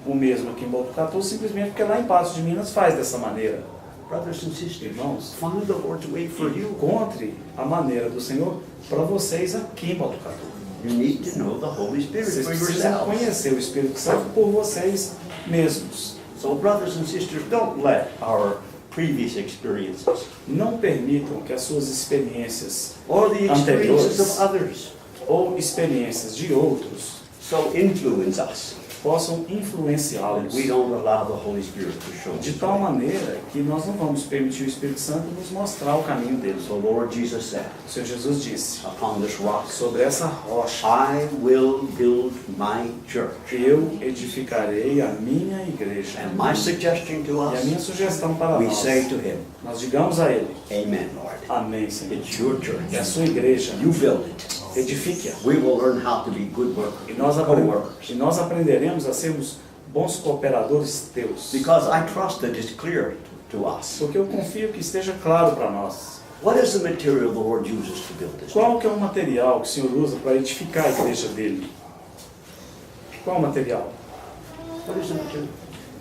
o mesmo aqui em Botucatu simplesmente porque lá em Patos de Minas faz dessa maneira. Brothers and sisters, Irmãos, find the Lord's way for you. encontre a maneira do Senhor para vocês aqui em Botucatu. You need to know the Holy Spirit Vocês for precisam yourselves. conhecer o Espírito Santo por vocês mesmos. So, brothers and sisters, don't let our previous experiences Não permitam que as suas experiências or the experiences Anteriores. of others ou experiências de outros so influence us possam that influenciá-los we don't allow the Holy Spirit to show de us. tal maneira que nós não vamos permitir o Espírito Santo nos mostrar o caminho dele. So, Lord Jesus said, O Senhor Jesus disse, upon this rock, sobre essa rocha I will build my church. eu edificarei a minha igreja. And my suggestion to E a minha us, sugestão para we nós, say to Him, nós digamos a Ele, Amen, Lord. amém, Senhor. It's your church. É a sua igreja, You build it. edifique-a. We will learn how to be good E workers, co-workers. nós aprenderemos a sermos bons cooperadores teus. Because I trust that it's clear to us. Porque eu confio que esteja claro para nós. What is the material the Lord uses to build this? Qual que é o material que o Senhor usa para edificar a igreja dele? Qual o material? What is the material?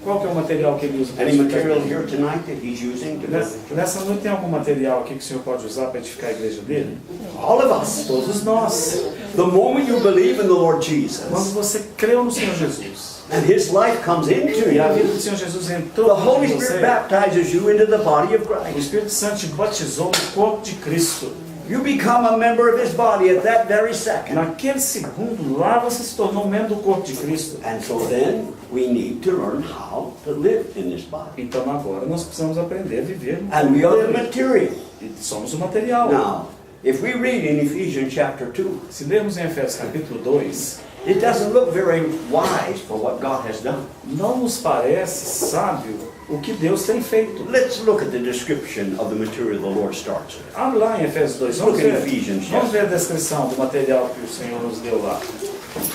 Qual que é o material que ele usa para Any edificar a material igreja? here tonight that He's using to build Nessa, the church? nessa noite tem algum material aqui que o Senhor pode usar para edificar a igreja dele? All of us. Todos nós. The moment you believe in the Lord Quando Jesus você creu no Senhor Jesus and His life comes into e a vida you, do Senhor Jesus the entrou Holy em Spirit você, baptizes you into the body of o Christ. Espírito Santo te batizou no corpo de Cristo. You become a member of His body at that very second. Naquele segundo, lá você se tornou membro do corpo de Cristo. And so then we need to learn how to live in this body. Então agora nós precisamos aprender a viver no And we are the corpo dele. material. E somos o material. Now, if we read in Ephesians chapter 2, Se lermos em Efésios capítulo 2, it doesn't look very wise for what God has done. não nos parece sábio o que Deus tem feito. Let's look at the description of the material the Lord starts with. Abre lá em Efésios 2, vamos Look at ver, Ephesians, vamos yes. ver a descrição do material que o Senhor nos deu lá.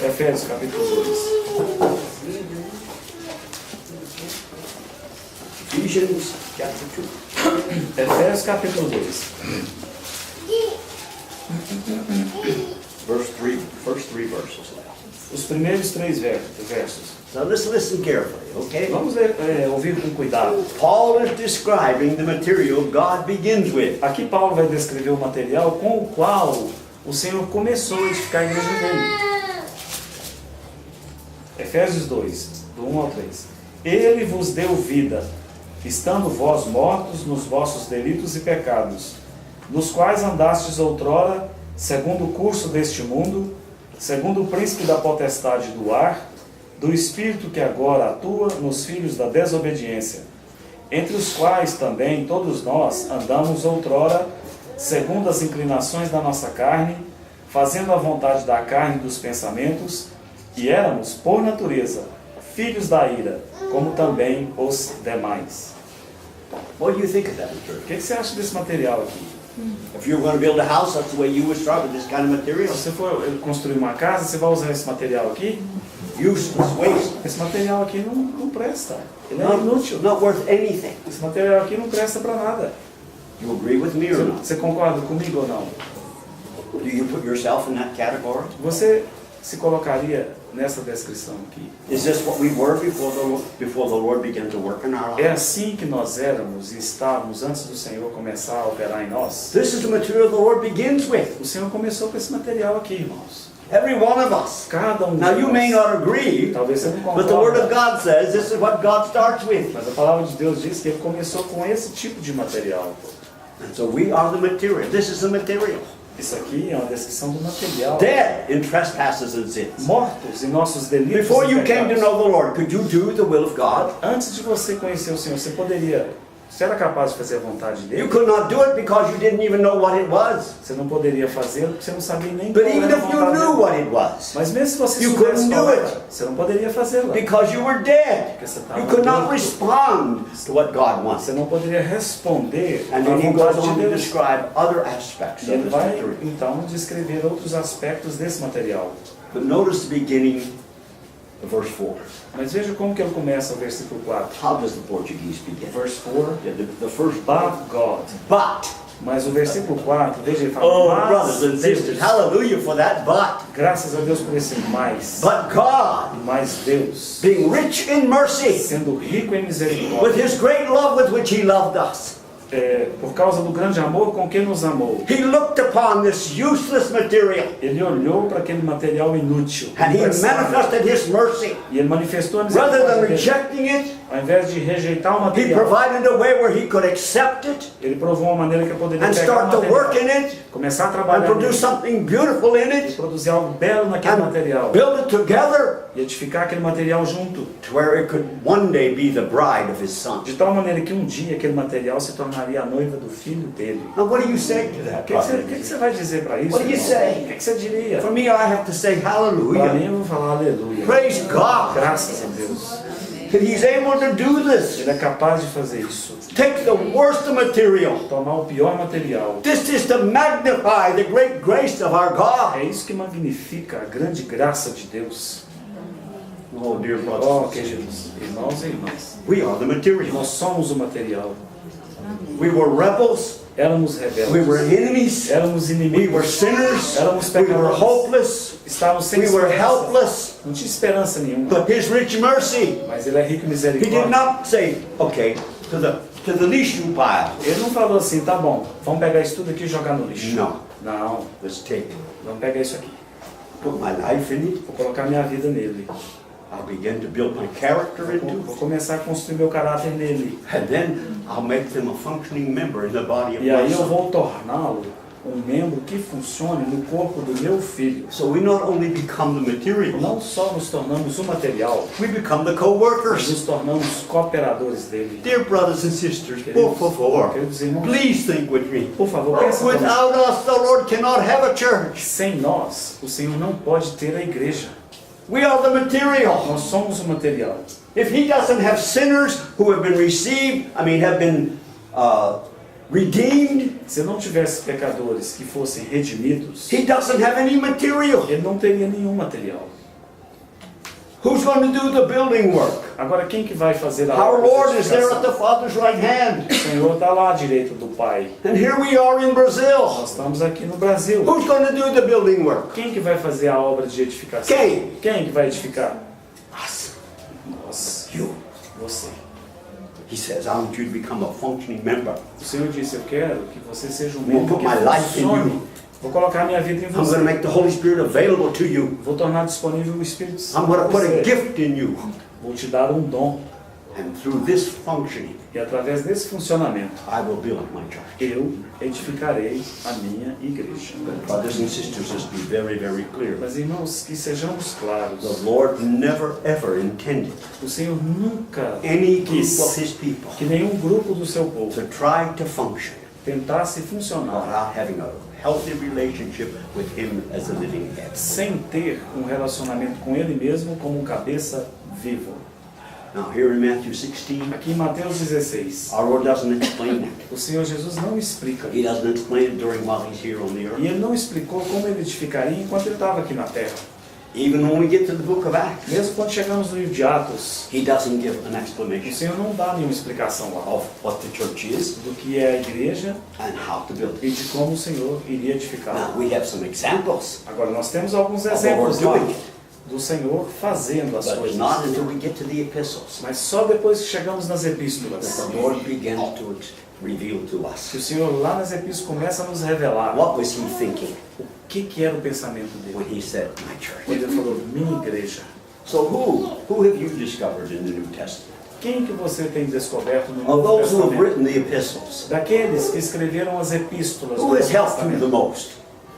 Efésios capítulo 2. Ephesians chapter 2. Efésios capítulo 2. First three verses now. Os primeiros 3 versos. So let's listen carefully, okay? Vamos ouvir com cuidado. Paul is describing the material God begins with. Aqui Paulo vai descrever o material com o qual o Senhor começou a edificar a igreja dele. Efésios 2, do 1 ao 3. Ele vos deu vida, estando vós mortos nos vossos delitos e pecados, nos quais andastes outrora, segundo o curso deste mundo, segundo o príncipe da potestade do ar, do espírito que agora atua nos filhos da desobediência, entre os quais também todos nós andamos outrora, segundo as inclinações da nossa carne, fazendo a vontade da carne e dos pensamentos, e éramos, por natureza, filhos da ira, como também os demais. What do you think of that O material? que você acha desse material aqui? If you were going to build a house, that's the way you would start with this kind of material. Se você for construir uma casa, você vai usar esse material aqui? Useless, waste, Esse material aqui não presta. Ele é inútil. not worth anything. Esse material aqui não presta para nada. You agree with me or not? Você concorda comigo ou não? Do you put yourself in that category? Você se colocaria nessa descrição aqui? Is this what we were before the Lord began to work in our É lives? assim que nós éramos e estávamos antes do Senhor começar a operar em nós? This is the material the Lord begins with. O Senhor começou com esse material aqui, irmãos. Every one of us. Cada um de Now you may nós. not agree, Talvez você não but the Word of concorde, God says this is what God starts with. mas a palavra de Deus diz que Ele começou com esse tipo de material. And so we are the material. This is the material. Isso aqui é uma descrição do material. Dead in trespasses and sins. Mortos em nossos delitos Before e you came to pecados. know the Lord, could you do the will of God? Antes de você conhecer o Senhor, você era capaz de fazer a vontade You dele? could not do it because you didn't even know what it was. Você não poderia fazê-lo porque você não sabia nem But qual even era a if you vontade knew dele. what it was, Mas mesmo se você You soubesse couldn't qual do era, it. você não poderia fazê-la. because you were dead, Porque você estava you could not morto. respond to what God wants. Você não poderia responder à And then he goes vontade de on to Deus. describe other aspects E of ele this vai, material. então, descrever outros aspectos desse material. But notice the beginning of verse 4. Mas veja como que ele começa o versículo 4. How does the Portuguese begin? Verse 4, Yeah, the first but God. but. Mas o versículo 4, veja, ele fala, Oh, mas brothers and sisters, Deus. hallelujah for that but. Graças a Deus por esse mais. But God, Mas Deus, being rich in mercy, sendo rico em with misericórdia, his great love with which he loved us, por causa do grande amor com que nos amou, he looked upon this useless material ele olhou para aquele material inútil, and he imprestável, manifested his mercy. e ele manifestou a Rather than misericórdia dele. rejecting it, Ao invés de rejeitar o he material, provided a way where he could accept it ele provou uma maneira que eu poderia and pegar start o to work material, in it começar a and trabalhar produce nele, something beautiful in e it produzir algo belo naquele material, and build it together e edificar aquele material junto, to where it could one day be the bride of his son. de tal maneira que um dia aquele material se tornaria a noiva do filho dele. Now what do you say to that? O que você vai dizer para isso? What do you irmão? say? O que você diria? For me, I have to say Para hallelujah. mim, eu vou falar aleluia. Praise God Graças a Deus. that he's able to do this. Ele é capaz de fazer isso. Take the worst material. Tomar o pior material. This is to magnify the great grace of our God. É isso que magnifica a grande graça de Deus. Oh, dear Oh, brothers, queridos irmãos e irmãs. we are the material. Nós somos o material. We were rebels. Éramos We were rebeldes. enemies. Éramos We were inimigos. sinners. Éramos We were pecadores. hopeless. Estávamos sem We were esperança. helpless. Não tinha esperança nenhuma. But his rich mercy, Mas Ele é rico em he did misericórdia. not say, okay, to the lixo pile. Ele não falou assim, tá bom, vamos pegar isso tudo aqui e jogar no lixo. Não. Não, Let's take, vamos pegar isso aqui. put my life in it. Vou colocar minha vida nele. I'll begin to build my character into Vou it. começar a construir meu caráter nele. And then I'll make them a functioning member in the body of E my aí eu son. vou torná-lo um membro que funcione no corpo do meu filho. So we not only become the material, Não só nos tornamos o material, we become the mas co-workers. nos tornamos cooperadores dele. Dear brothers and sisters, por favor, Queridos irmãos, please think with me. por favor, pensa comigo. Without us, the Lord cannot have a church. Sem nós, o Senhor não pode ter a igreja. We are the material. Nós somos o material. If he doesn't have sinners who have been redeemed, Se não tivesse pecadores que fossem redimidos, he doesn't have any material. ele não teria nenhum material. Who's going to do the building work? Agora quem que vai fazer a Our obra de Lord is there at edificação? the Father's right hand. O Senhor está lá à direita do Pai. And here we are in Brazil. Nós estamos aqui no Brasil. Who's going to do the building work? Quem que vai fazer a obra de edificação? Quem? Quem que vai edificar? Us. Nós. You. Você. He says, I want you to become a functioning member. O Senhor disse, eu quero que você seja um I'm gonna membro put que my life in funcione. you. Vou colocar minha vida em I'm going to você. make the Holy Spirit available to you. Vou tornar disponível o Espírito Santo I'm going to para put a você. gift in you. Vou te dar um dom. And through this functioning, E através desse funcionamento, I will build my church. eu edificarei a minha igreja. Brothers and sisters, let's be very, very clear. Mas irmãos, que sejamos claros. The Lord never ever intended O Senhor nunca any group quis of His people que nenhum grupo do seu povo to try to function tentasse funcionar without having a healthy relationship with Him as a living head. sem ter um relacionamento com Ele mesmo como um cabeça vivo. Now here in Matthew 16, Aqui em Mateus 16, our Lord doesn't explain that. o Senhor Jesus não explica. He doesn't explain it during while He's here on the E earth. Ele não explicou como Ele edificaria enquanto Ele estava aqui na terra. Even when we get to the book of Acts, Mesmo quando chegamos no livro de Atos, He doesn't give an o explanation Senhor não dá nenhuma explicação lá of what the church is do que é a igreja and how to build e it. de como o Senhor iria edificar. Now we have some examples, Agora, nós temos alguns Of the exemplos Lord lá doing it. do Senhor fazendo as but coisas. not until we get to the epistles Mas só depois que chegamos nas that epístolas, the Lord begins to reveal to que o us. Senhor lá nas epístolas começa a nos revelar What was He thinking o que era o pensamento when dele. He said, my church? Quando ele falou, minha igreja. So who have you discovered in the New Testament? Quem que você tem descoberto no Of Novo those who have Testamento? written the epistles, Daqueles que escreveram as epístolas who do has Novo helped you the Testamento. most?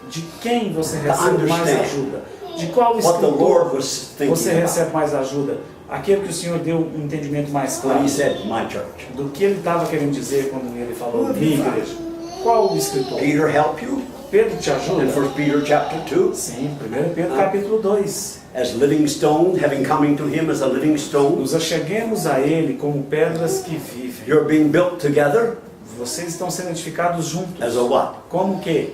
De quem você To recebe mais understand ajuda? De qual What the escritor Lord was thinking você about recebe mais ajuda? Aquele que o Senhor deu um entendimento mais when claro He said, my church? do que ele estava querendo dizer quando ele falou Who have minha you found? igreja. Qual o escritor? Peter helped you Pedro te ajuda? in 1 Peter chapter 2? Sim, 1 Pedro capítulo 2. As living stones, having coming to Him as a living stone, Nos acheguemos a ele como pedras que vivem. you're being built together Vocês estão sendo edificados juntos. as a what? Como que?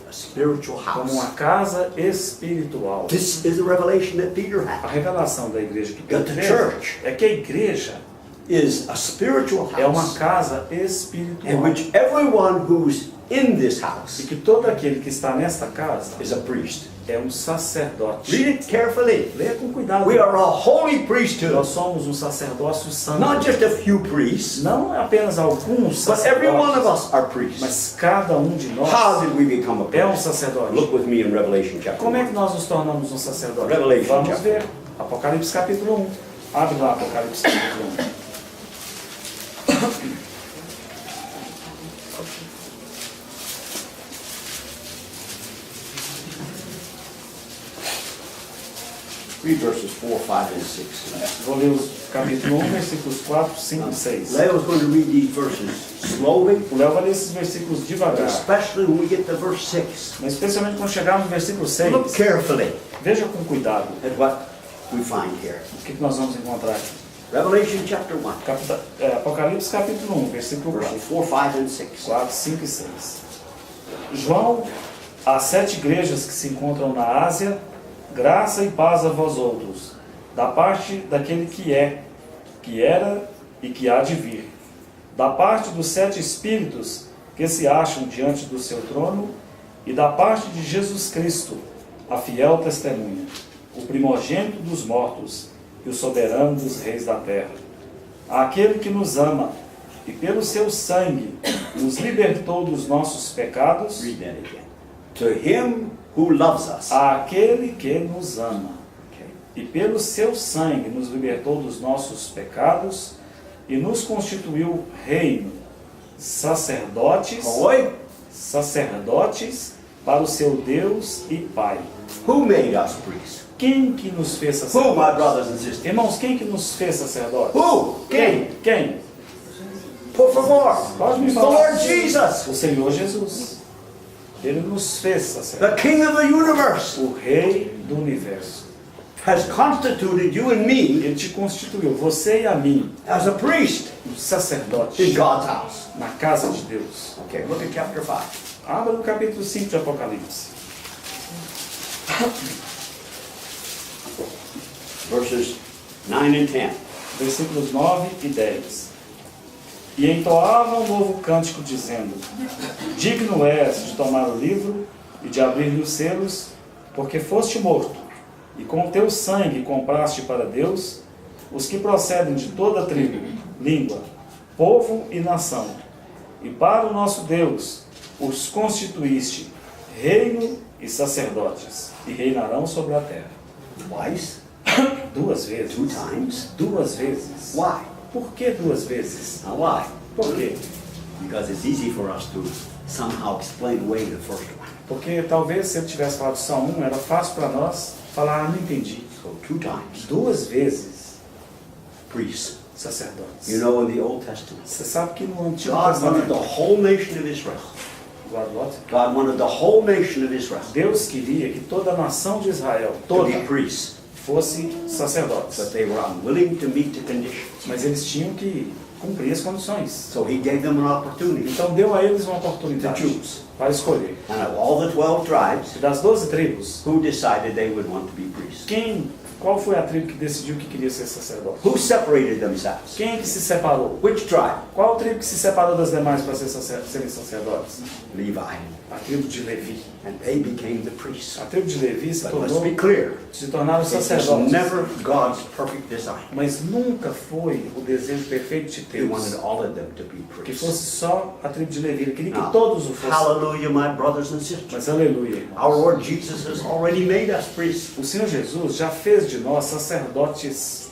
A spiritual Como house. uma casa espiritual. This is the revelation that Peter A had. revelação da igreja que Pedro That the teve church é que a igreja is a spiritual é uma house casa in espiritual. which everyone who's in this E house que todo aquele que está nesta casa is a priest. é um sacerdote. Read it carefully. Leia com cuidado. We are a holy priesthood. Nós somos um sacerdócio santo. Not just a few priests, Não apenas alguns but every one of sacerdotes, us are priests. mas cada um de nós How did we become a é um priest? sacerdote. Look with me in Revelation chapter Como é 1. que nós nos tornamos um sacerdote? Revelation Vamos chapter. ver. Apocalipse capítulo 1. Abre lá Apocalipse capítulo 1. Read verses 4, 5, and 6. Vou ler os capítulo 1, versículos 4, 5 e 6. Leo's going to read these verses slowly, O Léo vai ler esses versículos devagar, especially when we get to verse 6. mas especialmente quando chegarmos no versículo Look 6. carefully Veja com cuidado at what we find here. o que nós vamos encontrar aqui. Revelation chapter 1, Apocalipse capítulo 1, versículo 4. verses 4, 5, and 6. 4, 5 e 6. João, às 7 igrejas que se encontram na Ásia, graça e paz a vós outros, da parte daquele que é, que era e que há de vir, da parte dos 7 espíritos que se acham diante do seu trono, e da parte de Jesus Cristo, a fiel testemunha, o primogênito dos mortos e o soberano dos reis da terra. Àquele que nos ama e pelo seu sangue nos libertou dos nossos pecados, Read that again. To him who loves us. àquele que nos ama Okay. e pelo seu sangue nos libertou dos nossos pecados e nos constituiu reino, sacerdotes, Oi? sacerdotes para o seu Deus e Pai. Who made us priests? Quem que nos fez Who, my sacerdotes? brothers and sisters? Irmãos, quem que nos fez sacerdotes? Who? Quem? Por favor. Pode me The falar. Lord Jesus, O Senhor Jesus. Ele nos fez sacerdotes. the King of the universe, O Rei do Universo. has constituted you and me Ele te constituiu, você e a mim, as a priest um sacerdote in God's house. na casa de Deus. Okay, look at chapter 5. Abra no capítulo 5 de Apocalipse. Verses 9 and 10. versículos 9 e 10. E entoavam um novo cântico, dizendo: digno és de tomar o livro e de abrir-lhe os selos, porque foste morto, e com o teu sangue compraste para Deus os que procedem de toda tribo, língua, povo e nação. E para o nosso Deus os constituíste reino e sacerdotes, e reinarão sobre a terra. Twice? 2 vezes. 2 times? 2 vezes. Why? Por que 2 vezes? Now why? Por quê? Because it's easy for us to somehow explain away the first one. Porque talvez se ele tivesse falado só um, era fácil para nós falar: não entendi. So 2 times. 2 vezes, Priests. sacerdotes. You know, in the Old Testament, Você sabe que no Antigo God wanted the Testamento, whole nation of Israel. God wanted the whole nation of Israel Deus queria que toda a nação de Israel, to toda, be priests, fosse sacerdotes. but they were unwilling to meet the conditions. Mas eles tinham que cumprir as condições. So he gave them an opportunity Então deu a eles uma to oportunidade choose. para escolher. And of all the 12 tribes, E das 12 tribos, who decided they would want to be priests? qual foi a tribo que decidiu que queria ser sacerdote? Who separated themselves? Quem que se separou? Which tribe? Qual tribo que se separou das demais para serem sacerdotes? Levi. A tribo de Levi. And they became the priests. A tribo de Levi se But let's be tornou, clear, se tornaram it was sacerdotes. never God's perfect design. Mas nunca foi o desejo perfeito de He wanted Deus all of them to be que priests. fosse só a tribo de Levi. Ele queria Now, que todos o fossem. hallelujah, my brothers and sisters. Mas aleluia, irmãos. Our Lord Jesus has already made us priests. O Senhor Jesus já fez de nós sacerdotes.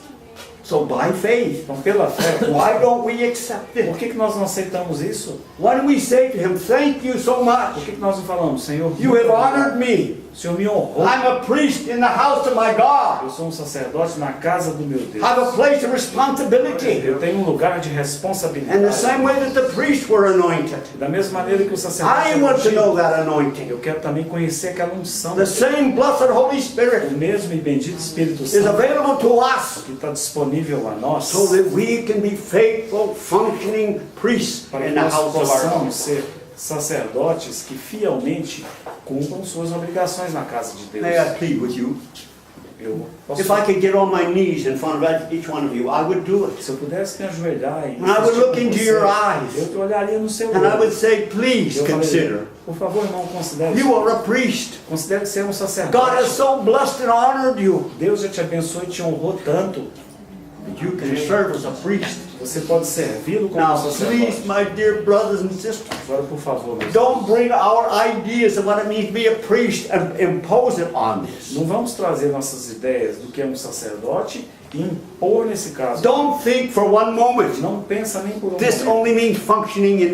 So by faith, Então, pela fé, why don't we accept por it? que nós não aceitamos isso? Why don't we say to him, thank you so Por much. que nós não falamos: Senhor, You have honored me. o Senhor me honrou. I'm a priest in the house of my God. Eu sou um sacerdote na casa do meu Deus. I have a place of responsibility. Eu tenho um lugar de And the responsabilidade. same way that the priests were anointed. Da mesma maneira que o sacerdote I want to know ungido, that anointing. eu quero também conhecer aquela unção. The same blessed Holy O Spirit mesmo e bendito Espírito is Santo available to us que está disponível a nós so that we can be faithful, functioning priests para que in the nós house of our God. possamos ser sacerdotes que fielmente cumpram suas obrigações na casa de Deus. May I plead with you? Eu posso, If I could get on my knees in front of each one of you, I would do it. se eu pudesse me ajoelhar e And I would insistir look com into você, your eyes. eu te olharia no seu And I would olho. say, please Eu falaria: consider. por favor, irmão, considere You are a priest. considere ser um God sacerdote. has so blessed and honored you Deus já te abençoou e te honrou tanto. that you can serve as a priest. Você pode servi-lo como Now, um please, sacerdote. my dear brothers and sisters, Agora, por favor, meus don't bring our ideas of what it means to be a priest and impose it on this. não vamos trazer nossas ideias do que é um sacerdote e impor nesse caso. Don't think for one moment Não pensa nem por um this momento only means functioning in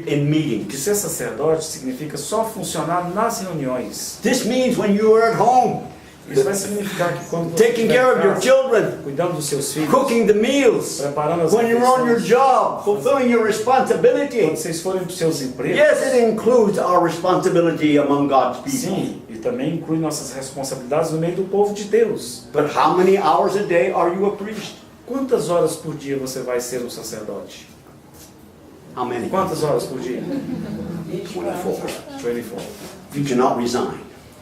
que meetings. ser sacerdote significa só funcionar nas reuniões. This means when you are at home, Isso vai significar que quando você taking estiver care em of your casa, children, cuidando dos seus filhos, cooking the meals, preparando as when you're on your refeições, job, fulfilling your quando responsibility. vocês forem para os seus empregos, Yes, it includes our responsibility among God's people. sim, e também inclui nossas responsabilidades no meio do povo de Deus. But how many hours a day are you a priest? Quantas horas por dia você vai ser um sacerdote? How many? Quantas horas por dia? 24. 24. You cannot resign.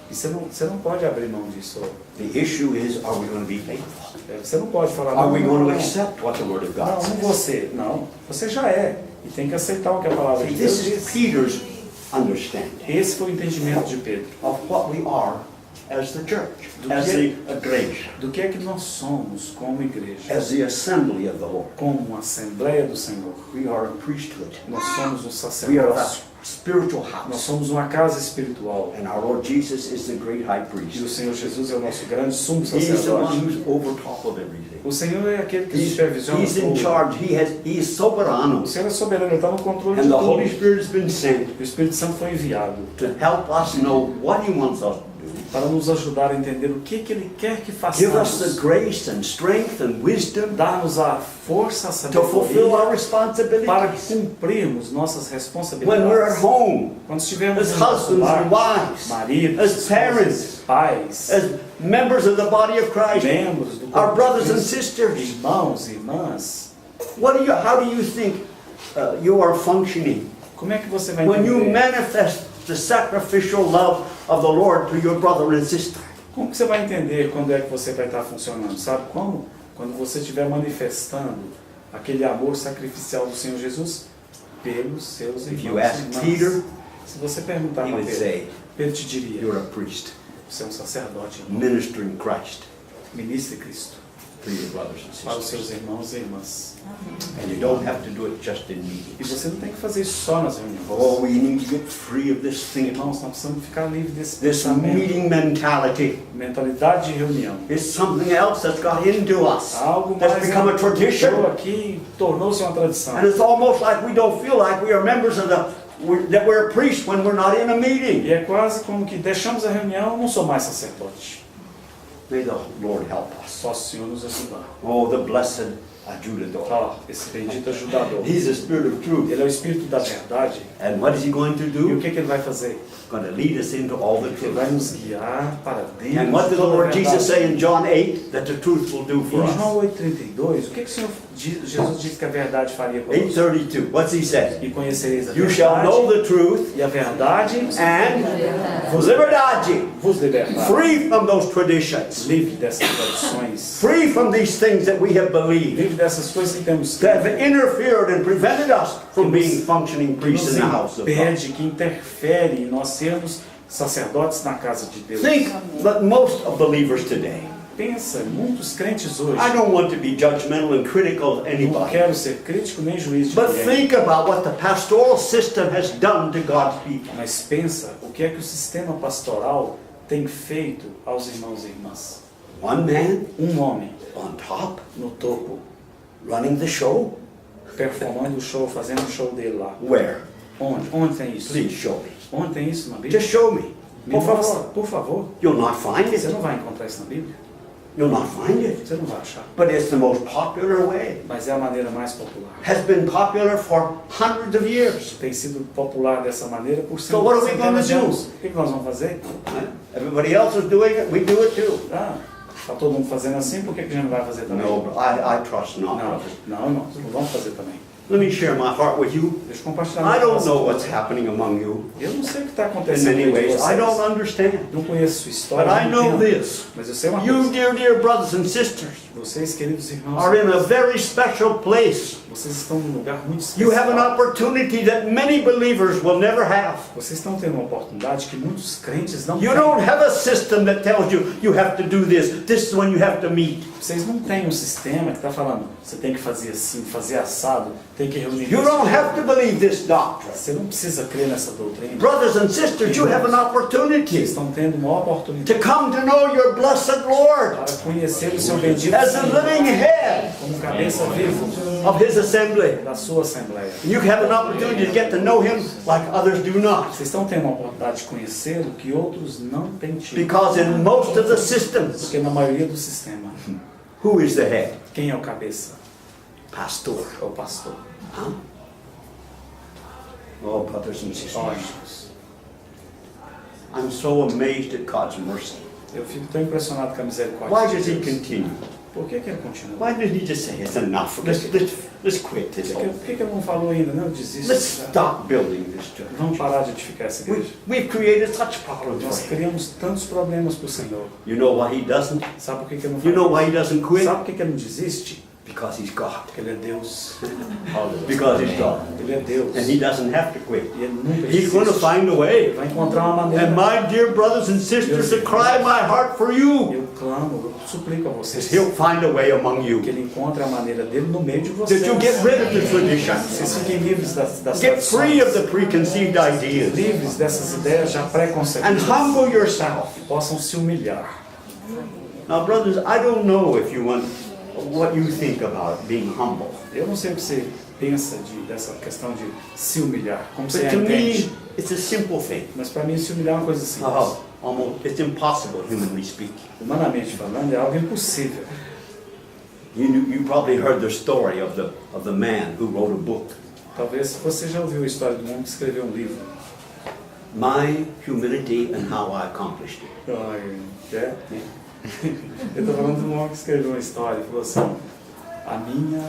E você não pode abrir mão disso. The issue is, are we going to be faithful? Você não pode falar: Are we não, going to não, accept what the Word of God não, não says? você. Não, você já é. E tem que aceitar o que a palavra See, de Deus this is diz. Peter's understanding Esse foi o entendimento de Pedro. of what we are as the church, as the igreja, Do que é que nós somos como igreja, as the assembly of the Lord. como uma Assembleia do Senhor. We are a priesthood. Nós somos um We are a sacerdócio. spiritual Nós house. somos uma casa espiritual. And our Lord Jesus is the great high E o priest. Senhor Jesus é o nosso grande sumo He's the one sacerdote. who's over top of everything. O Senhor é aquele que He's supervisiona in tudo. charge. He is soberano. O Senhor é soberano, Ele está no controle And de the tudo. Holy Spirit has been sent O Espírito Santo foi enviado to help us know what He wants us to do. para nos ajudar a entender o que Ele quer que Give us the façamos. grace and strength and wisdom Dar-nos a força, a to fulfill our sabedoria para responsibilities. cumprirmos nossas When we're at responsabilidades. home, Quando estivermos as no nosso husbands lar, and wives, maridos, as esposas, parents, pais, as members of the body of Christ, membros do our corpo de brothers and Cristo, sisters, irmãos e irmãs, how do you think you are functioning como é que você vai when you entender? manifest the sacrificial love of the Lord to your brother and sister? Como que você vai entender quando é que você vai estar funcionando? Sabe como? quando você estiver manifestando aquele amor sacrificial do Senhor Jesus pelos seus If irmãos you e ask irmãs. Peter, Se você perguntar he para would Pedro, say, Pedro te diria, you're a priest, você é um sacerdote, irmão, ministering Christ ministre Cristo to your brothers and para os seus sisters. irmãos e irmãs. And you don't have to do it just in E meetings. você não tem que fazer isso só nas reuniões. Oh, we need to get free of this thinking, Irmãos, nós precisamos ficar livres desse this pensamento. meeting mentality. Mentalidade de reunião. It's something else that's got into us. Algo That's mais become a tradition. entrou aqui, tornou-se uma tradição. And it's almost like we don't feel like we are members of that we're a priest when we're not in a meeting. E é quase como que deixamos a reunião, não sou mais sacerdote. May the Lord help us. Só o Senhor nos ajudar. Oh, the blessed ajudador. Ó, esse bendito ajudador. He's the Spirit of truth. Ele é o Espírito da verdade. And what is he going to E o do? que ele vai fazer? Going to lead us into all the Ele vai truth. nos guiar para dentro And what de did the toda a Lord verdade. Jesus say in John 8 that the truth will do for Em us? João 8,32, o que o Senhor Jesus disse que a verdade faria conosco? 8:32. What's he say? E conhecereis a You shall know verdade, the truth e a verdade and vos liberdade. vos libertará. Free from those traditions. Livre dessas tradições, Free from these things that we have believed. livre dessas coisas que temos That have interfered and prevented us from being functioning que priests nos in the house of God. impede, que interfere em nós sermos sacerdotes na casa de Deus. Think that most of believers today. Pensa, muitos crentes hoje, I don't want to be judgmental and critical of não anybody. quero ser crítico nem juiz de But ninguém, think about what the pastoral system has done to God's people. mas pensa o que é que o sistema pastoral tem feito aos irmãos e irmãs. One man Um homem on top, no topo, running the show. performando o show, fazendo o show dele lá. Where? Onde? Onde tem isso? Please show me. Onde tem isso na Bíblia? Just show me. Me Por mostra, favor. por favor. You'll not find Você it. não vai encontrar isso na Bíblia. You'll not find it. Você não vai achar. But it's the most popular way. Mas é a maneira mais popular. Has been popular for hundreds of years. Tem sido popular dessa maneira por So what are we centenas de gonna do? anos. O que nós vamos fazer? Everybody else is doing it. We do it too. Ah, está todo mundo fazendo assim, por que a gente não vai fazer também? No, but I trust not. Não, não, irmãos, não vamos fazer também. Let me share my heart with you. Deixa eu compartilhar. I meu don't coração know com what's você. happening among you Eu não sei o que está in acontecendo many com ways. I don't vocês. understand. Não conheço sua história, But I não know entendo. this. Mas eu sei uma You, coisa. dear brothers and sisters, Vocês, queridos irmãos, are in a very special place. vocês estão num lugar muito You have an especial. opportunity that many believers will never have. Vocês estão tendo uma oportunidade que muitos crentes não You têm. don't have a system that tells you you have to do this. This is when you have to meet. Vocês não têm um sistema que está falando, você tem que fazer assim, fazer assado, tem que reunir. You isso. don't have to believe this doctrine. Você não precisa crer nessa doutrina. Brothers and sisters, you have an Vocês opportunity estão tendo uma oportunidade to come to know your blessed Lord para conhecer o seu bendito as the Senhor living head como cabeça viva of His assembly. da sua assembleia. You have an opportunity to get to know Him like others do not. Vocês estão tendo uma oportunidade de conhecê-lo que outros não têm tido. Because in most of the systems, Porque na maioria do sistema, who is the head? quem é o cabeça? Pastor. É o pastor. Huh? Oh, brothers and sisters, Ó, irmãos, I'm so amazed at God's mercy. eu fico tão impressionado com a misericórdia Why de does He Deus. continue? Por que ele continua? Why did He just say it's enough? Let's quit this. Por que ele não falou ainda? Não, desisto. Let's stop building this church. Vamos parar de edificar essa igreja. We've created such problems Nós for Him. criamos tantos problemas para o Senhor. You know why He doesn't? Sabe por que ele não You know faz? why He doesn't quit? Sabe por que ele não desiste? Because He's God. Porque ele é Deus. Because He's God. Ele é Deus. And He doesn't have to quit. E ele nunca He's going to desiste. find a Ele way. vai encontrar uma maneira. And my dear brothers and sisters, to cry my heart for you. Eu clamo, eu suplico a vocês He'll find a way among que you. ele encontre a maneira dele no meio de vocês. That you get rid of the traditions. Vocês fiquem livres das Get free of tradições, the preconceived ideas. livres dessas ideias já And preconcebidas. humble yourself. E possam se humilhar. Now, brothers, I don't know if you want what you think about being humble. Eu não sei o que você pensa dessa questão de se humilhar, como você But a to entende. me, it's a simple thing. Mas para mim se humilhar é uma coisa simples. Almost, it's impossible, humanly speaking. Humanamente falando, é algo impossível. You probably heard the story of the man who wrote a book. Talvez você já ouviu a história do homem que escreveu um livro. My Humility and How I Accomplished It. Ai, quer? Eu estou falando de um homem que escreveu uma história e falou assim: a minha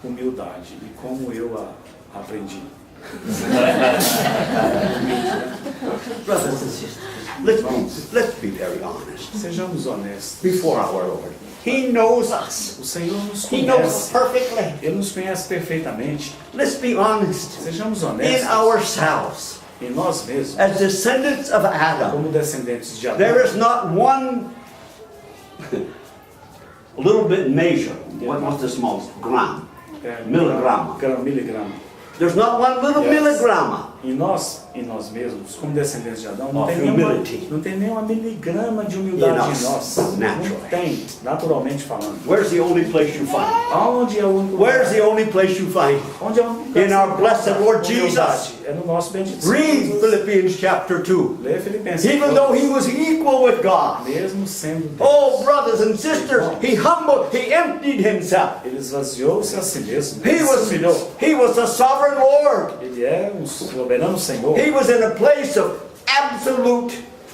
humildade e como eu a aprendi. Brothers and sisters, let's be very honest Sejamos honestos before our Lord. He knows us. O Senhor nos He knows us conhece. perfectly. Ele nos conhece perfeitamente. Let's be honest. Sejamos In honestos ourselves, em nós mesmos, as descendants of Adam, como descendentes de there Adão. is not one little bit measure. What's the smallest? Gram. Miligrama. Miligrama. There's not one little Yes. milligramma Em nós mesmos, como descendentes de Adão, Of humility. não tem nenhuma miligrama de humildade In em us, nós. naturally. Não tem, naturalmente falando. Where's the only place you find? Aonde é o único lugar? Where's the only place you find? Onde é o único lugar In que our se blessed encontra Lord humildade? Jesus. É no nosso bendito Read Jesus. Philippians chapter 2. Lê Filipenses. Even though he was equal with God, Mesmo sendo Deus, oh brothers and sisters, he emptied himself. ele esvaziou-se a si mesmo. He Ele se humilhou. was the sovereign Lord. Ele é um soberano Senhor. He was in a place of absolute,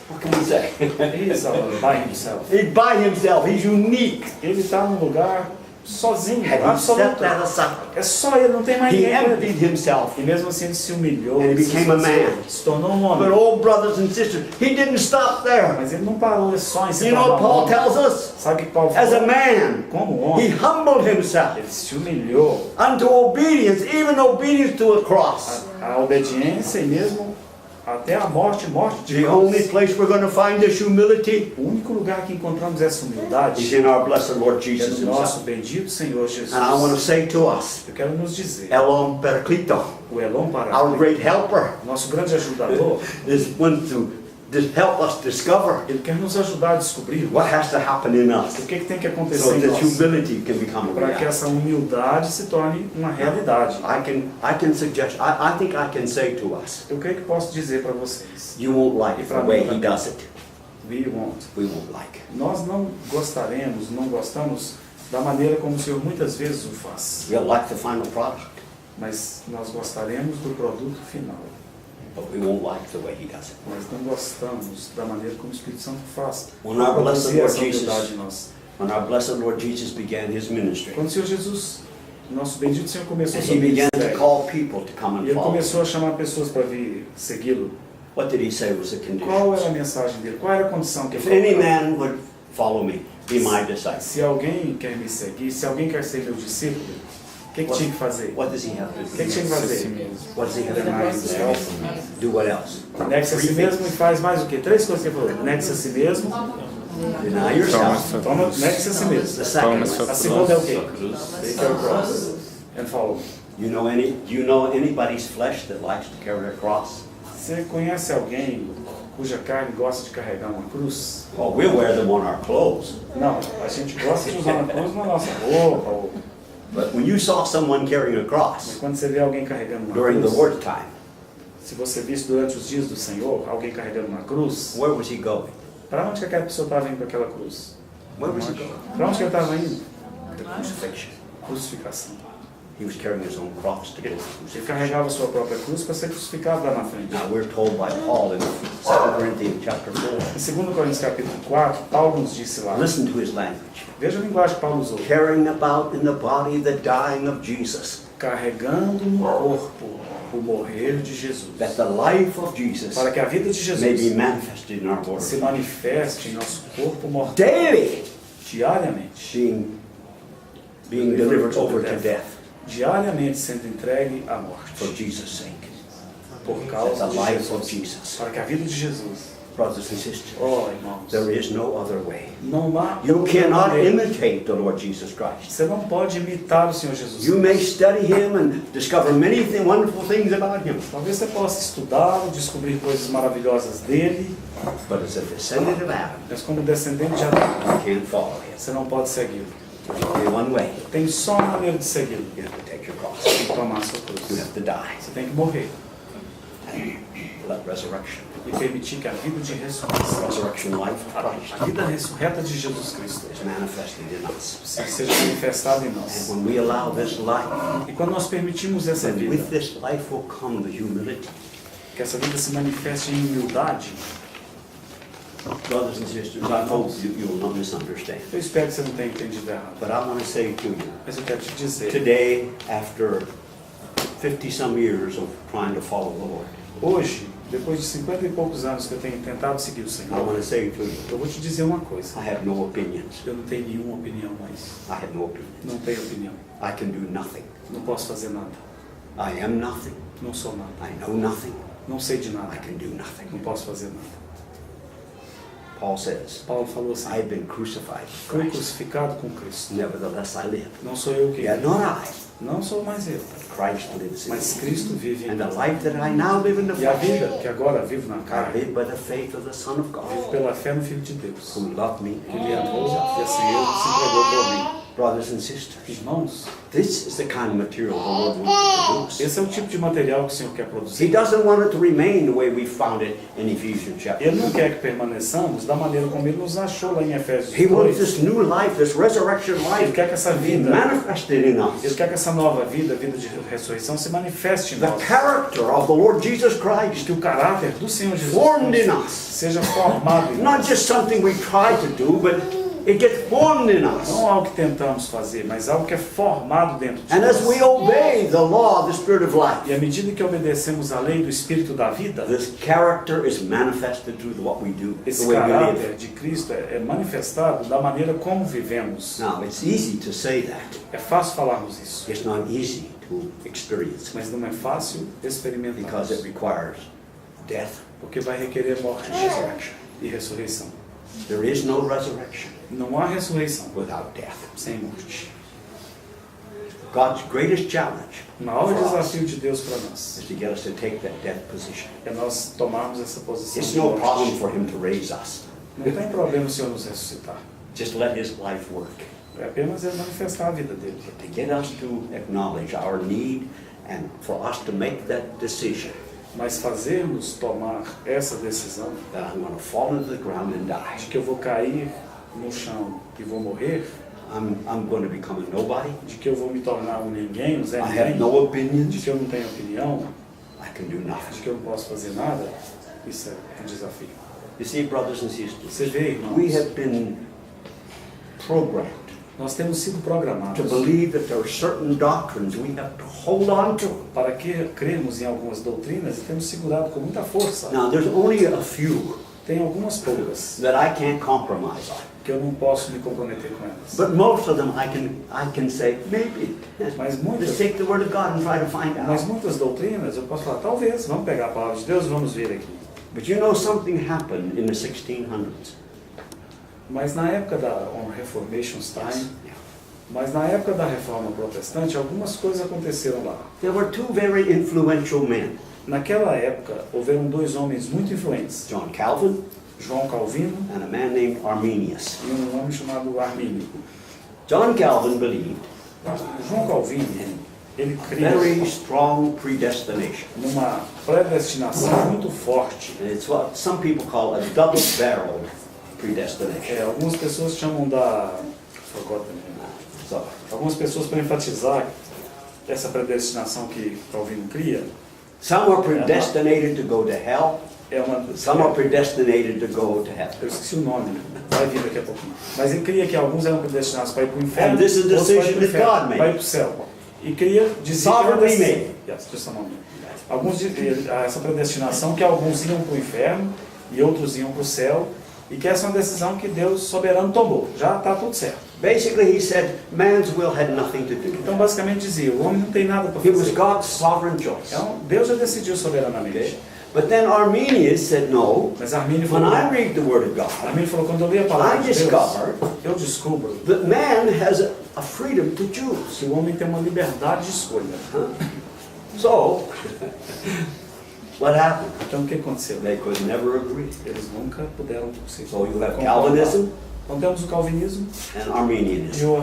what can we say? He is by himself. He's by himself. He's unique. Ele está num lugar sozinho, And he set absoluto. that aside. É só ele, não tem mais He ninguém. com ele. emptied himself. E mesmo assim ele se humilhou, And he ele se became a esvaziou, man. se tornou um But homem. oh brothers and sisters, he didn't stop there. Mas ele não parou só em se You know tornar what um Paul homem. tells us? Sabe o que Paulo As a falou? man, Como um he homem, humbled himself ele se humilhou. unto obedience, even obedience to a cross. A obediência e mesmo até a morte de The cruz. only place we're going to find this humility O único lugar que encontramos essa is humildade in our blessed Lord é Jesus no nosso himself. bendito Senhor Jesus. And I want to say to us, Eu quero nos dizer, Elon Perclito, o Elon our Pará, great helper, nosso grande ajudador, is one to help us discover ele quer nos ajudar a descobrir what has to happen in o us que tem que so acontecer em that nós humility can become a para que reality. essa humildade se torne uma realidade. I can suggest, I think I can say to us, Eu creio que posso dizer para vocês, you won't like the way he does it. we won't. We won't like it. Nós não gostamos da maneira como o Senhor muitas vezes o faz, We'll like the final product, mas nós gostaremos do produto final. but we won't like the way he does it. Nós não gostamos da maneira como o Espírito Santo faz. When our blessed Produzir Lord essa humildade Jesus, em nós. when our blessed Lord Jesus began his ministry, Quando o Senhor Jesus, nosso bendito Senhor, começou and seu he began to ministério, call people to come e and ele follow, começou a chamar pessoas para vir segui-lo, what did he say was the qual era a conditions? mensagem dele? Qual era a condição que If ele any colocou? man would follow me, be my disciple. Se alguém quer me seguir, se alguém quer ser meu discípulo, o que tinha que fazer? What does he have to O que do? tinha que fazer? What does he have to do? Do what else? Negue-se a si mesmo e faz mais o quê? Três coisas que ele falou. Negue-se a si mesmo, Deny yourself. negue-se a si mesmo. The second Toma one. A segunda é o quê? Take your cross and follow. Do you know anybody's flesh that likes to carry a cross? Você conhece alguém cuja carne gosta de carregar uma cruz? Oh, we'll wear them on our clothes. Não, a gente gosta de usar a cruz na nossa roupa. But when you saw someone carrying a Mas cross quando você vê alguém carregando uma during the cruz, wartime, se você visse durante os dias do Senhor alguém carregando uma cruz, where was he going? para onde que aquela pessoa estava indo com aquela cruz? Where was he going? Para onde que ele estava indo? The crucifixion. Crucificação. He was carrying his own cross to go to Ele crucifixion. carregava a sua própria cruz para ser crucificado lá na frente. Now we're told by Paul in 2 Corinthians chapter 4. Em 2 Coríntios capítulo 4, Paulo nos disse lá, Listen to his language. veja a linguagem que Paulo usou, Carrying about in the body the dying of Jesus, carregando no corpo o morrer de Jesus, that the life of Jesus para que a vida de may be Jesus manifested in our se body. manifeste em nosso corpo mortal, Daily diariamente, being delivered over to death diariamente sendo entregue à morte, for Jesus' sake. por That causa the de life of Jesus, Jesus. para que a vida de Jesus, Brothers and sisters, oh irmãos, there is no other way. não há You outra cannot maneira. imitate the Lord Jesus Christ. Você não pode imitar o Senhor Jesus You Cristo. may study him and discover many wonderful things about him, Talvez você possa estudá-lo, descobrir coisas maravilhosas dele, but as a descendant of Adam, mas como descendente de Adão, you can't follow him. você não pode segui-lo. There's only one way. Tem só uma maneira de segui-lo. You have to take your cross. Tem que tomar a sua You cruz. have to die. Você tem que morrer Let resurrection, e permitir que a vida de ressurreição, resurrection life of Christ a vida ressurreta de Jesus Cristo, is manifested in us. seja manifestada em And nós. when we allow this life, E quando nós permitimos essa then vida, with this life will come the humility. que essa vida se manifeste em humildade, Brothers and sisters, I hope you will not misunderstand. eu espero que você não tenha entendido errado. But I want to say to you, Mas eu quero te dizer, today, after 50 some years of trying to follow the Lord, hoje, Depois de 50 e poucos anos que eu tenho tentado seguir o I Senhor, want to say to you, eu vou te dizer uma coisa. I have no opinions. Eu não tenho nenhuma opinião mais. I have no opinion. Não tenho opinião. I can do nothing. Não posso fazer nada. I am nothing. Não sou nada. I know nothing. Não sei de I nada. can do nothing. Não posso fazer nada. Paul says, Paulo falou assim: I've been crucified with fui Christ. crucificado com Cristo. Nevertheless, I live. Não sou eu que Yet vivo. not I, Não sou mais eu. but Christ lives in Mas me. Cristo vive em And mim. the life that I now live in the E a flesh, vida que agora vivo na I carne, live by the faith of the Son of vivo God, pela fé no Filho de Deus, who loved me que and me amou himself. e assim ele se entregou por mim. Brothers and sisters, Irmãos, this is the kind of material the Lord wants to produce. esse é o tipo de material que o Senhor quer He produzir. doesn't want it to remain the way we found it in Ephesians chapter Ele não 2. quer que permaneçamos da maneira como Ele nos achou lá em Efésios He wants 2. this new life, this resurrection Ele life, quer que essa be vida, manifested in Ele us. quer que essa nova vida, vida de ressurreição, se manifeste em The nós. character of the Lord Jesus E Christ que o caráter do Senhor Jesus formed in Cristo us. seja formado em Not nós. just something we try to do, but it gets formed in us. Não algo que tentamos fazer, mas algo que é formado dentro de And as we nós. obey the law of the Spirit of life, E à medida que obedecemos à lei do Espírito da vida, this character is manifested through what we do, the esse way we live. caráter de Cristo é manifestado da maneira como vivemos. Now, it's easy to say that. É fácil falarmos isso, It's not easy to experience mas não é fácil experimentar because it isso, requires death. porque vai requerer morte e ressurreição. There is no resurrection Não há ressurreição without death. sem morte. God's greatest challenge O maior for us desafio de Deus para nós is to get us to take that death position. é nós tomarmos essa posição It's de no problem morte. for Him to raise us. Não tem problema o Senhor nos ressuscitar. Just let His life work. É apenas Ele manifestar a vida dele. To get us to acknowledge our need and for us to make that decision Mas fazermos tomar essa decisão that I'm going to fall into the ground and de die. que eu vou cair no chão e vou morrer, I'm going to become a nobody. de que eu vou me tornar um ninguém, um Zé I have Ninguém, no de opinions. que eu não tenho opinião, I can do de nothing. que eu não posso fazer nada, isso é um desafio. You see, brothers and Você sisters, vê, irmãos, we have been programmed nós temos sido to programados believe that there are certain doctrines we have to hold on to. para que cremos em algumas doutrinas e temos segurado com muita força. Now, there's only a few Tem algumas poucas that I can't compromise on. que eu não posso me comprometer com elas. But most of them I can say, maybe. Mas muitas, Let's take the Word of God and try to find mas out. muitas doutrinas eu posso falar, talvez, vamos pegar a palavra de Deus e vamos ver aqui. But you know something happened in the 1600s. Mas na época da Reformation Time, mas na época da Reforma Protestante, algumas coisas aconteceram lá. There were two very influential men, Naquela época, houveram dois homens muito influentes, John Calvin João Calvino and a man named Arminius. e um homem chamado Armínio. John Calvin believed João Calvino, ele very cria strong predestination. numa predestinação muito forte. It's what some people call a double-barreled predestination. Algumas pessoas chamam da... So, Algumas pessoas, para enfatizar essa predestinação que Calvino cria, some are predestinated to go to hell. é uma... Some are predestinated to go to heaven. Eu esqueci o nome, vai vir daqui a pouquinho. Mas ele cria que alguns eram predestinados para ir para o inferno, And this is a outros para ir decision para o that God inferno, made. para ir para o céu. E cria, dizia Sovereignly made. Yes, just a moment. Essa predestinação que alguns iam para o inferno e outros iam para o céu, e que essa é uma decisão que Deus soberano tomou. Já está tudo certo. Basically, he said man's will had nothing to do. Então, basicamente dizia, o homem não tem nada para It was fazer. God's sovereign choice. Então, Deus já decidiu soberanamente. Okay? But then Arminius said, no, Mas Armínio when falou, I read the Word of God, Armínio falou, quando eu li a palavra I de Deus, discover eu descubro that man has a freedom to choose. que o homem tem uma liberdade de escolha. So, what happened? Então, o que aconteceu? They could never agree. Eles nunca puderam se So you have concordar. Calvinism Então temos o calvinismo and e Arminianism. o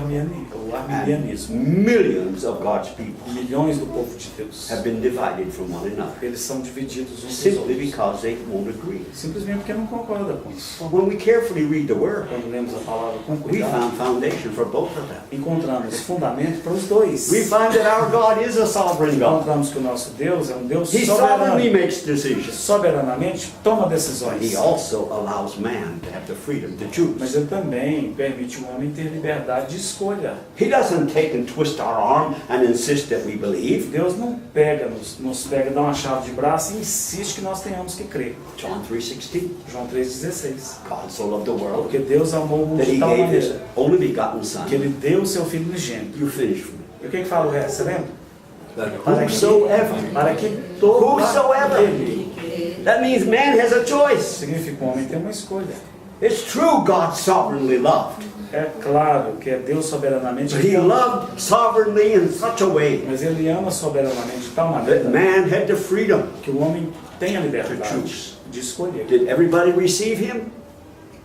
arminianismo. And millions of God's people Milhões do povo de Deus, have been divided from one another eles são divididos uns dos simply outros. because they won't agree. Simplesmente porque não concordam com isso. But when we carefully read the Word, Quando lemos a palavra com we cuidado, found foundation for both of them. encontramos fundamento para os dois. We find that our God is a sovereign God. Encontramos que o nosso Deus é um Deus He sovereignly soberanamente, makes decisions. soberanamente toma decisões. He also allows man to have the freedom to choose. Mas ele também permite o homem ter liberdade de escolha. He doesn't take and twist our arm and insist that we believe. Deus não pega, nos pega, dá uma chave de braço e insiste que nós tenhamos que crer. John 3:16. João 3,16. God so loved the world Porque Deus amou o mundo that de he tal gave his maneira only begotten Son. que Ele deu o seu Filho unigênito. You finish for me. E o que fala o resto? Você lembra? That whosoever. Para que todo Whosoever. aquele, That means man has a choice. significa o homem ter uma escolha. It's true God sovereignly loved. É claro que é Deus soberanamente, But he loved sovereignly in such a way mas Ele ama soberanamente de tal that maneira man had the freedom. que o homem tem a To liberdade choose. de escolher. Did everybody receive him?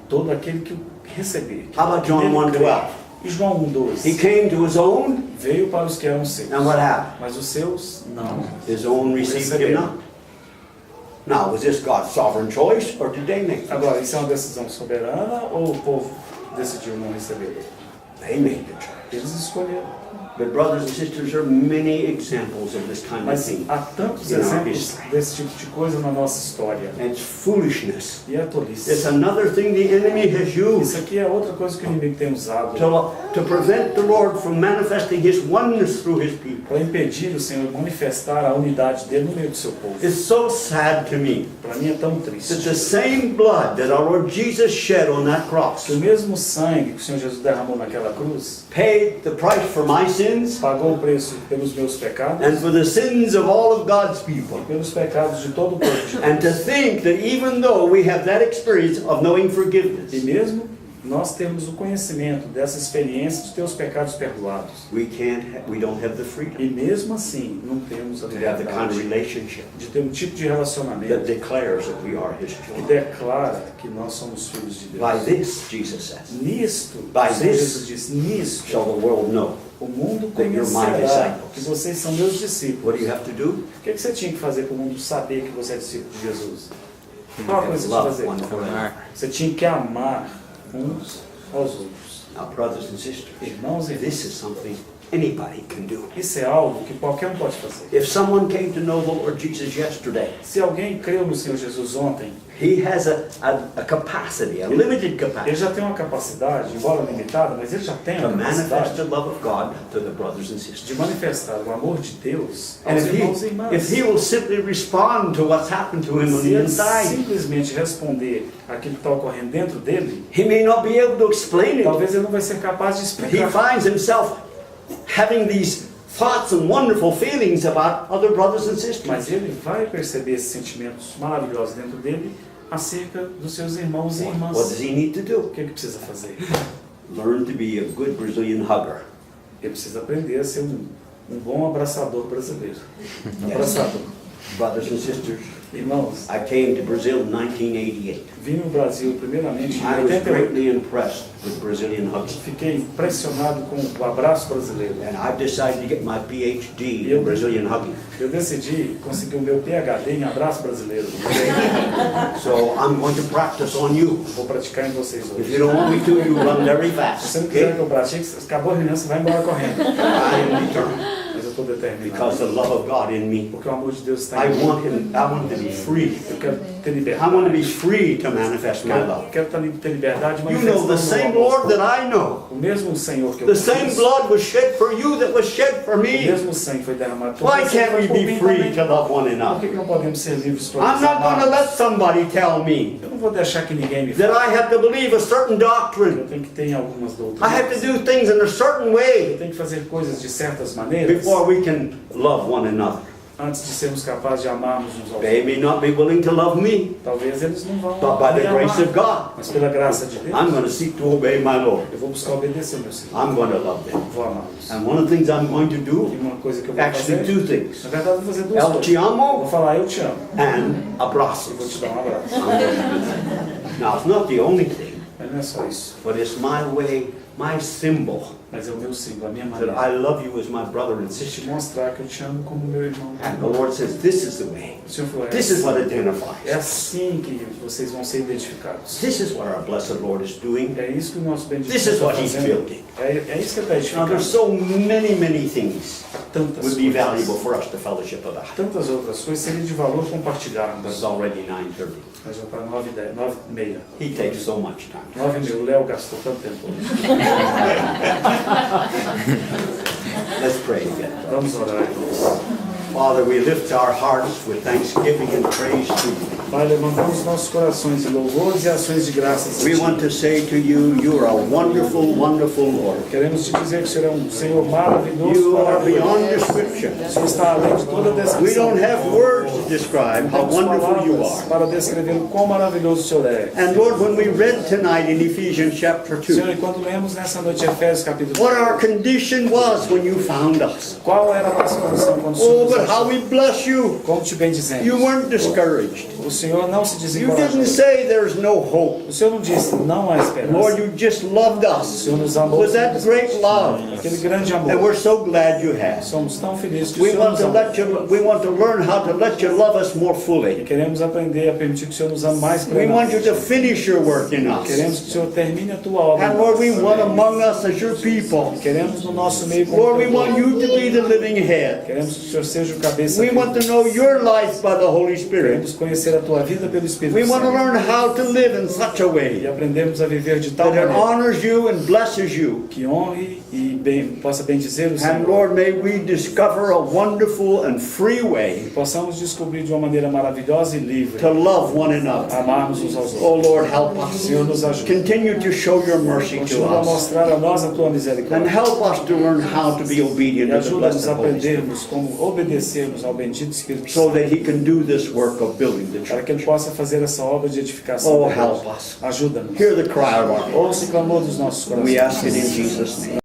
Todo aquele que o receber. How about John Ele 1:12? crê. E João He 1,12. came to his own, Veio para os que eram seus, and what happened? mas os seus não. His own received him not. Now, was this God's sovereign choice, or did they make it? Agora, isso é uma decisão soberana ou o povo decidiu não receber? They made the choice. Eles escolheram. But brothers and sisters, there are many examples of this kind of Mas thing. há tantos in our exemplos history. desse tipo de coisa na nossa história. And it's foolishness. E é tolice. It's another thing the enemy has Isso used aqui é outra coisa que o inimigo tem usado to prevent the Lord from manifesting his oneness through his people. para impedir o Senhor de manifestar a unidade dele no meio do seu povo. It's so sad to me Para mim é tão that triste. the same blood that our Lord Jesus shed on that cross Que o mesmo sangue que o Senhor Jesus derramou naquela cruz paid the price for my sins pagou o preço pelos meus pecados and for the sins of all of God's people. e pelos pecados de todo o povo de And to Deus. think that even though we have that experience of knowing E forgiveness, mesmo nós temos o conhecimento dessa experiência de ter os pecados perdoados. we don't have the freedom E mesmo assim, não temos a to have the kind of liberdade relationship de ter um tipo de that relacionamento declares that we are his que children. declara que nós somos filhos de By Deus. this, Jesus says, Nisto, By o Senhor this Jesus diz, nisto, shall the world know. o mundo that you're my conhecerá disciples. que vocês são meus discípulos. What do you have to do? O que você tinha que fazer para o mundo saber que você é discípulo de Jesus? Qual a coisa que você tinha que Love fazer? one for another. Você tinha que amar uns aos outros. Now, brothers and sisters, Irmãos e irmãs, this is something anybody can do. isso é algo que qualquer um pode fazer. If someone came to know the Lord Jesus yesterday, Se alguém creu no Senhor Jesus ontem, he has a capacity, a limited ele capacity, já tem uma capacidade, embora limitada, mas ele já tem to uma manifest capacidade the love of God to the brothers and de sisters. manifestar o amor de Deus And aos irmãos e if irmãs. he will simply respond to what's happened to him on Se the ele inside, simplesmente responder aquilo que está ocorrendo dentro dele, he may not be able to explain it. talvez ele não vai ser capaz de He explicar. finds himself having these thoughts and wonderful feelings about other brothers and sisters. Mas ele vai perceber esses sentimentos maravilhosos dentro dele acerca dos seus irmãos e What irmãs. does he need to do? O que ele precisa fazer? Learn to be a good Brazilian hugger. Ele precisa aprender a ser um bom abraçador brasileiro. Abraçador. Brothers and sisters, Irmãos, I came to Brazil in 1988. vim no Brasil primeiramente em I was 88. greatly impressed with Brazilian hugging. Fiquei impressionado com o abraço brasileiro. And I've decided to get my PhD in Brazilian hugging. Eu decidi conseguir o meu PhD em abraço brasileiro. So I'm going to practice on you. Vou praticar em vocês If hoje. you don't want me to, you run very Se fast. você não quiser Okay? que eu pratique, acabou a reunião, você vai embora correndo. I am determined Mas eu estou determinado. because the love of God in me. Porque o amor de Deus está I em mim. want to be free. Eu quero ter I liberdade. want to be free to manifest my love. Quero ter liberdade de You know the manifestar same o meu amor. Lord that I know. O mesmo Senhor que eu The same conheço, blood was shed for you that was shed for o me. mesmo sangue foi derramado por Why você, can't we por be mim free também. to love one Por que another? que não podemos ser livres para I'm nos not going to amar? let somebody tell me Eu não vou deixar que ninguém me that fale. I have to believe a certain doctrine. Eu tenho que ter em algumas I have to doutrinas. do things in a certain Eu way tenho que fazer coisas de certas maneiras before we can love one another. antes de sermos capazes de amarmos uns aos They outros. may not be willing to love me, Talvez eles não vão but by me the grace amar, of God, mas pela graça de Deus, I'm going to seek to obey my Lord. eu vou buscar obedecer o meu Senhor. I'm going to love them. Vou amá-los. And one of the things I'm going to E do, uma coisa que eu vou actually fazer, two things. na verdade eu vou fazer duas El coisas. te Eu vou amo falar, eu te amo, and e abraço. vou te dar um abraço. Now, it's not the only thing, Mas não é só isso. but it's my way my symbol mas é o meu símbolo, a minha that maneira I love you as my brother and de sister. te mostrar que eu te amo como meu irmão. And the Lord says, this is the way. O Senhor falou, This is what é identifies. assim que vocês vão ser identificados. This is what our blessed Lord is doing. É isso que o nosso bendito This is está what He's fazendo. building. É isso que Ele está Now, there's edificando. so many things Tantas would be coisas, valuable for us to fellowship about. tantas outras coisas seria de valor But compartilharmos. it's already 9:30. Mas já está 9h10, 9h30. He takes so much time. 9h30. O Léo gastou tanto tempo hoje. Let's pray together. Vamos orar, irmãos. Father, we lift our hearts with thanksgiving and praise to you. Pai, levantamos nossos corações em louvores e ações de graças. a We Ti. want to say to you, you are a wonderful, wonderful Lord. Queremos te dizer que o Senhor é um Senhor maravilhoso, You are maravilhoso. beyond description. O Senhor está além de toda descrição. We don't have words to describe how Temos wonderful you palavras are. para descrever o quão maravilhoso o Senhor é. And Lord, when we read tonight in Ephesians chapter Senhor, 2, enquanto lemos nessa noite Efésios capítulo what 2, our condition was when you found us. qual era a nossa condição quando o Senhor Oh, nos but how achou? we bless you. Como te bendizemos. You weren't discouraged. O Senhor não se You desencorajou. didn't say there's no hope. O Senhor não disse, não há esperança. Lord, you just loved O us Senhor nos amou. with that great love. Aquele grande And amor. we're so glad you have. Somos tão felizes que o We Senhor want nos to amou. we want to learn how to let you love us more E fully. queremos aprender a permitir que o Senhor nos ame mais We want you plenamente. to finish your work in Queremos us. que o Senhor termine a tua obra. And Lord, we want among us as your people. Queremos no nosso meio como Lord, we teu want povo. you to be the living head. Queremos que o Senhor seja o cabeça. We want to know your life by the Holy Spirit. Queremos conhecer a tua vida pelo Espírito We want to Santo. learn how to live in such a E way aprendemos a viver de tal that it maneira honors you and blesses you. que honre e possa bendizer o And Senhor. Lord, may we discover a wonderful and free way E possamos descobrir de uma maneira maravilhosa e livre to love one another. amarmos uns aos outros. Oh Lord, help us. Senhor, nos ajude. Continue to show your mercy to Continua a us. mostrar a nós a tua And misericórdia. help us to learn how to be E obedient to the ajuda-nos blessed a Holy Spirit aprendermos como obedecermos ao bendito Espírito so Santo, that He can do this work of building the para que Ele church. possa fazer essa obra de edificação. Oh, da igreja. help us. Ajuda-nos. Hear the cry of our heart. Ouça o clamor dos nossos We corações. ask it in Jesus' name.